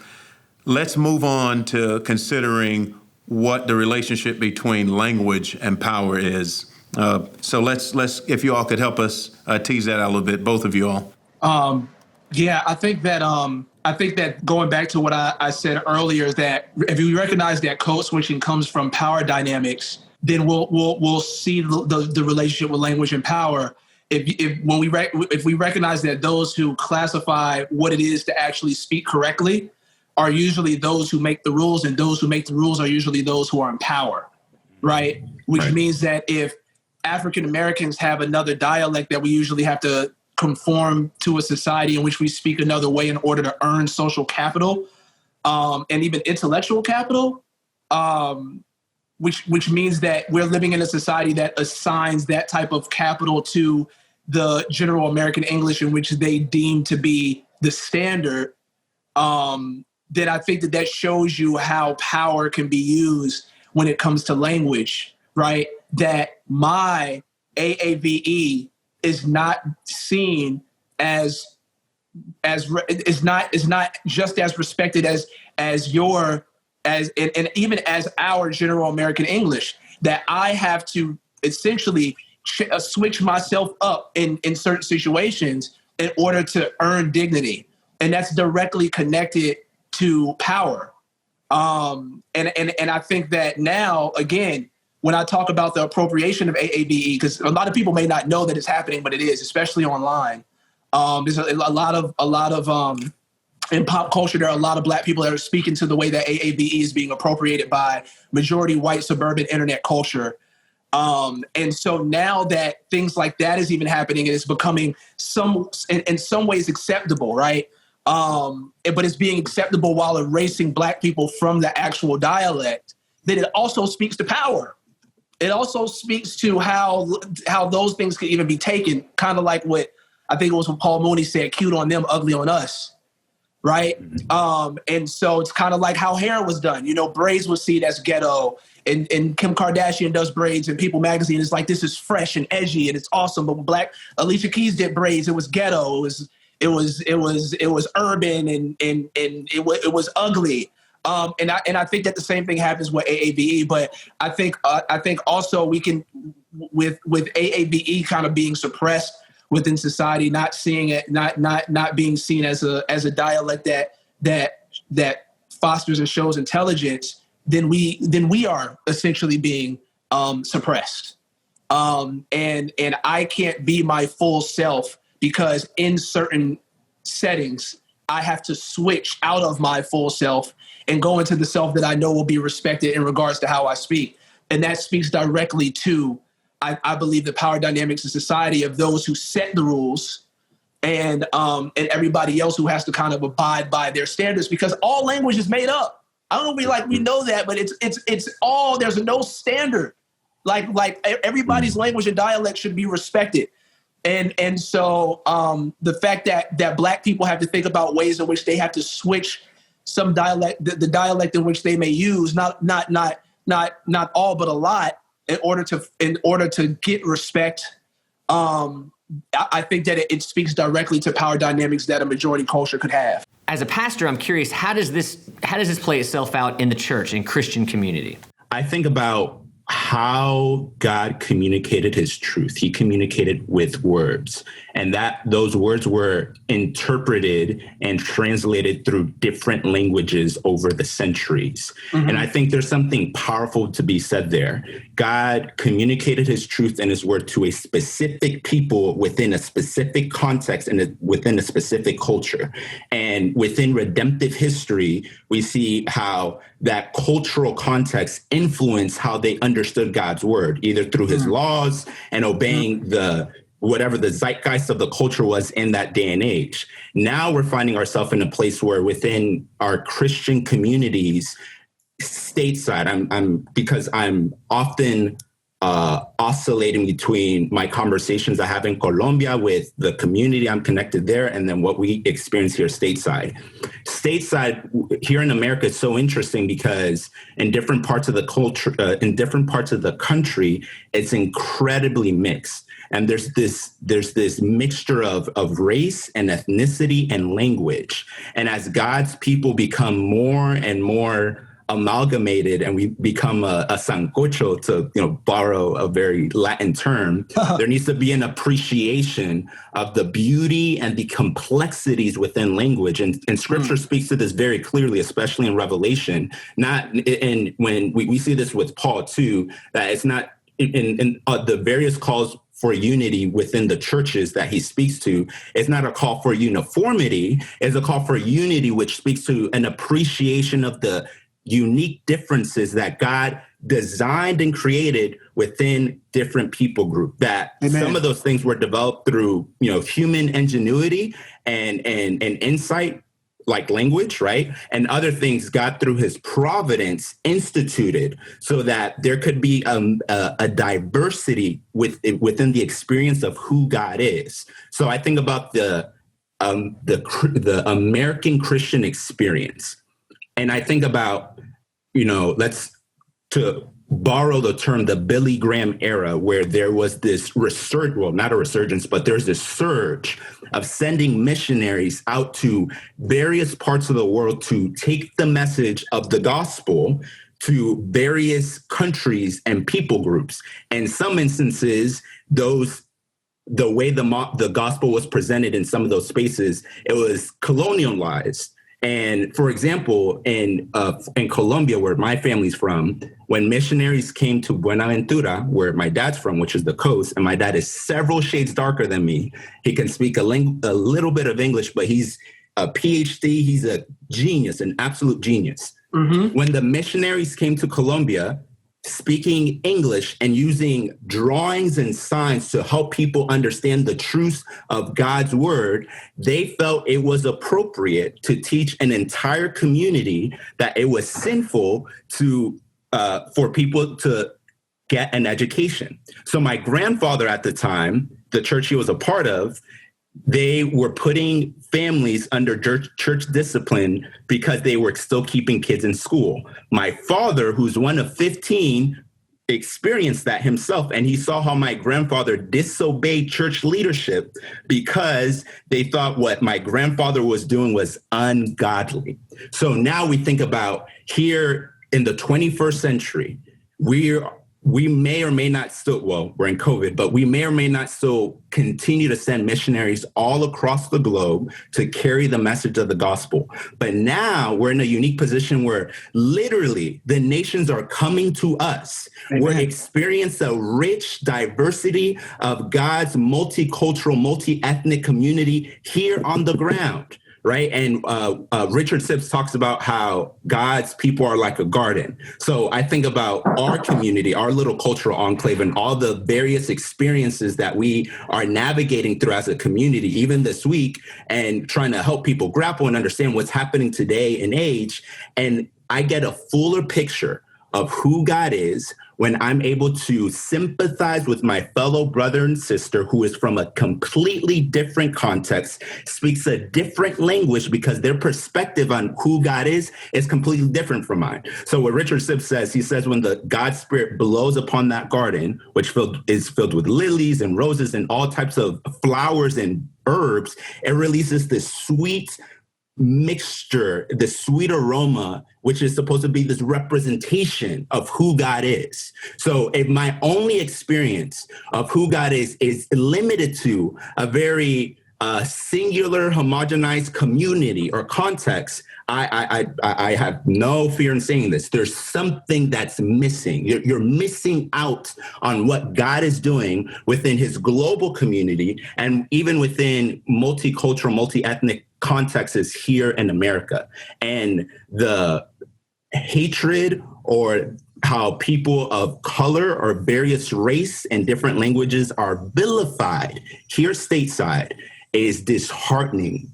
D: let's move on to considering what the relationship between language and power is. So let's if you all could help us tease that out a little bit, both of you all.
A: Yeah, I think that going back to what I said earlier, that if we recognize that code switching comes from power dynamics, then we'll see the relationship with language and power. If we recognize that those who classify what it is to actually speak correctly are usually those who make the rules, and those who make the rules are usually those who are in power, right? Which means that if African Americans have another dialect, that we usually have to conform to a society in which we speak another way in order to earn social capital, and even intellectual capital, which means that we're living in a society that assigns that type of capital to the general American English in which they deem to be the standard. Then I think that shows you how power can be used when it comes to language, right? That my AAVE is not seen as is not just as respected as your and even as our general American English. That I have to essentially switch myself up in certain situations in order to earn dignity, and that's directly connected to power. And I think that now, again, when I talk about the appropriation of AAVE, because a lot of people may not know that it's happening, but it is, especially online. There's a lot of in pop culture, there are a lot of Black people that are speaking to the way that AAVE is being appropriated by majority white suburban internet culture. And so now that things like that is even happening, and it's becoming in some ways acceptable, right? But it's being acceptable while erasing Black people from the actual dialect, then it also speaks to power. It also speaks to how those things could even be taken, kind of like what I think it was what Paul Mooney said, cute on them, ugly on us, right? And so it's kind of like how hair was done. Braids was seen as ghetto, and Kim Kardashian does braids, and People Magazine is like, this is fresh and edgy and it's awesome. But when Alicia Keys did braids, it was ghetto. It was urban and it was ugly. And I think that the same thing happens with AAVE, but I think also we can, with AAVE kind of being suppressed within society, not seeing it, not being seen as a dialect that fosters and shows intelligence, then we are essentially being suppressed. And I can't be my full self, because in certain settings, I have to switch out of my full self and go into the self that I know will be respected in regards to how I speak. And that speaks directly to, I believe, the power dynamics in society of those who set the rules and everybody else who has to kind of abide by their standards, because all language is made up. I don't know, we know that, but it's all, there's no standard. Like everybody's language and dialect should be respected. And so the fact that Black people have to think about ways in which they have to switch some dialect, the dialect in which they may use, not all, but a lot, in order to get respect, I think that it speaks directly to power dynamics that a majority culture could have.
C: As a pastor, I'm curious, how does this play itself out in the church, in Christian community?
E: I think about how God communicated his truth. He communicated with words, and that those words were interpreted and translated through different languages over the centuries. Mm-hmm. And I think there's something powerful to be said there. God communicated his truth and his word to a specific people within a specific context and within a specific culture. And within redemptive history, we see how that cultural context influenced how they understood God's word, either through his laws and obeying whatever the zeitgeist of the culture was in that day and age. Now we're finding ourselves in a place where within our Christian communities, stateside, because I'm often oscillating between my conversations I have in Colombia with the community I'm connected there, and then what we experience here stateside. Stateside here in America is so interesting because in different parts of the culture, in different parts of the country, it's incredibly mixed. And there's this mixture of race and ethnicity and language. And as God's people become more and more amalgamated and we become a sancocho, to borrow a very Latin term, there needs to be an appreciation of the beauty and the complexities within language. And scripture speaks to this very clearly, especially in Revelation. And when we see this with Paul too, that it's not in the various calls for unity within the churches that he speaks to. It's not a call for uniformity, it's a call for unity, which speaks to an appreciation of the unique differences that God designed and created within different people group. That Amen. Some of those things were developed through, human ingenuity and insight, like language, right? And other things God, through his providence, instituted so that there could be a diversity within the experience of who God is. So I think about the American Christian experience. And I think about, to borrow the term, the Billy Graham era, where there was this not a resurgence, but there's this surge of sending missionaries out to various parts of the world to take the message of the gospel to various countries and people groups. In some instances, the way the gospel was presented in some of those spaces, it was colonialized. And for example, in Colombia, where my family's from, when missionaries came to Buenaventura, where my dad's from, which is the coast, and my dad is several shades darker than me. He can speak a little bit of English, but he's a PhD. He's a genius, an absolute genius. Mm-hmm. When the missionaries came to Colombia, speaking English and using drawings and signs to help people understand the truth of God's word, they felt it was appropriate to teach an entire community that it was sinful for people to get an education. So my grandfather at the time, the church he was a part of, they were putting families under church discipline because they were still keeping kids in school. My father, who's one of 15, experienced that himself. And he saw how my grandfather disobeyed church leadership because they thought what my grandfather was doing was ungodly. So now we think about here in the 21st century, we may or may not still, we're in COVID, but we may or may not still continue to send missionaries all across the globe to carry the message of the gospel. But now we're in a unique position where literally the nations are coming to us. Amen. We're experiencing a rich diversity of God's multicultural, multi-ethnic community here on the ground. Right. And Richard Sibbs talks about how God's people are like a garden. So I think about our community, our little cultural enclave, and all the various experiences that we are navigating through as a community, even this week, and trying to help people grapple and understand what's happening today in age. And I get a fuller picture of who God is when I'm able to sympathize with my fellow brother and sister who is from a completely different context, speaks a different language because their perspective on who God is completely different from mine. So what Richard Sibbs says, he says, when the God Spirit blows upon that garden, which is filled with lilies and roses and all types of flowers and herbs, it releases this sweet mixture, the sweet aroma, which is supposed to be this representation of who God is. So if my only experience of who God is limited to a very singular, homogenized community or context, I have no fear in saying this. There's something that's missing. You're missing out on what God is doing within his global community and even within multicultural, multi-ethnic contexts here in America. And the hatred or how people of color or various race and different languages are vilified here stateside is disheartening,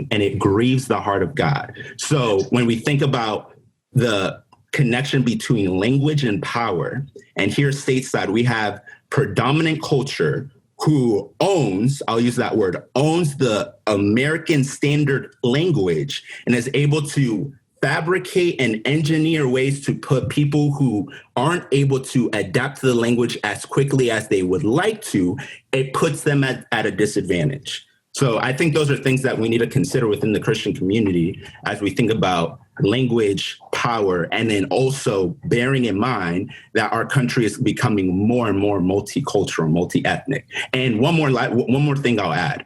E: and it grieves the heart of God. So when we think about the connection between language and power. And here stateside, we have predominant culture who owns, I'll use that word, owns the American standard language and is able to fabricate and engineer ways to put people who aren't able to adapt to the language as quickly as they would like to, it puts them at a disadvantage. So I think those are things that we need to consider within the Christian community as we think about language, power, and then also bearing in mind that our country is becoming more and more multicultural, multi-ethnic. And one more thing I'll add.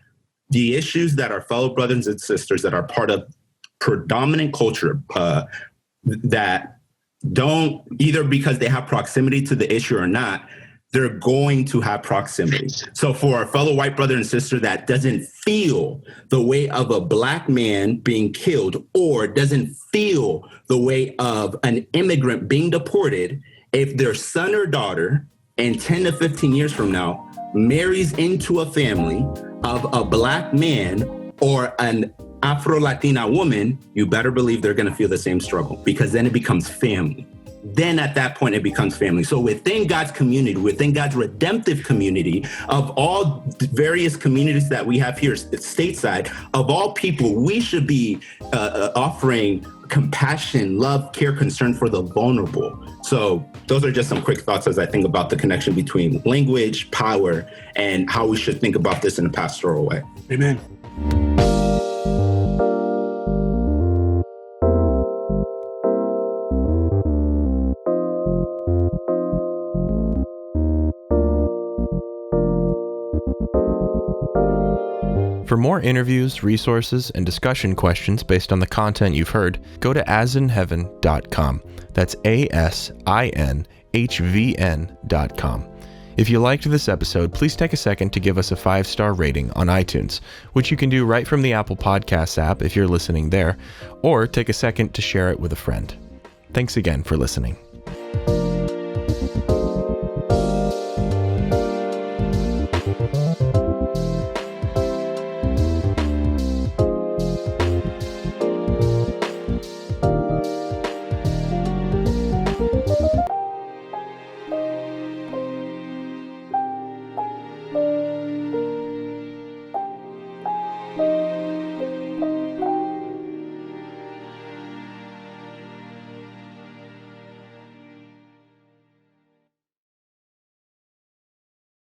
E: The issues that our fellow brothers and sisters that are part of predominant culture that don't, either because they have proximity to the issue or not, they're going to have proximity. So for our fellow white brother and sister that doesn't feel the weight of a Black man being killed or doesn't feel the weight of an immigrant being deported, if their son or daughter in 10 to 15 years from now marries into a family of a Black man or an Afro-Latina woman, you better believe they're going to feel the same struggle, because then it becomes family. Then at that point, it becomes family. So within God's community, within God's redemptive community, of all various communities that we have here stateside, of all people, we should be offering compassion, love, care, concern for the vulnerable. So those are just some quick thoughts as I think about the connection between language, power, and how we should think about this in a pastoral way.
A: Amen.
B: For more interviews, resources, and discussion questions based on the content you've heard, go to asinheaven.com. That's ASINHVN.com. If you liked this episode, please take a second to give us a 5-star rating on iTunes, which you can do right from the Apple Podcasts app if you're listening there, or take a second to share it with a friend. Thanks again for listening.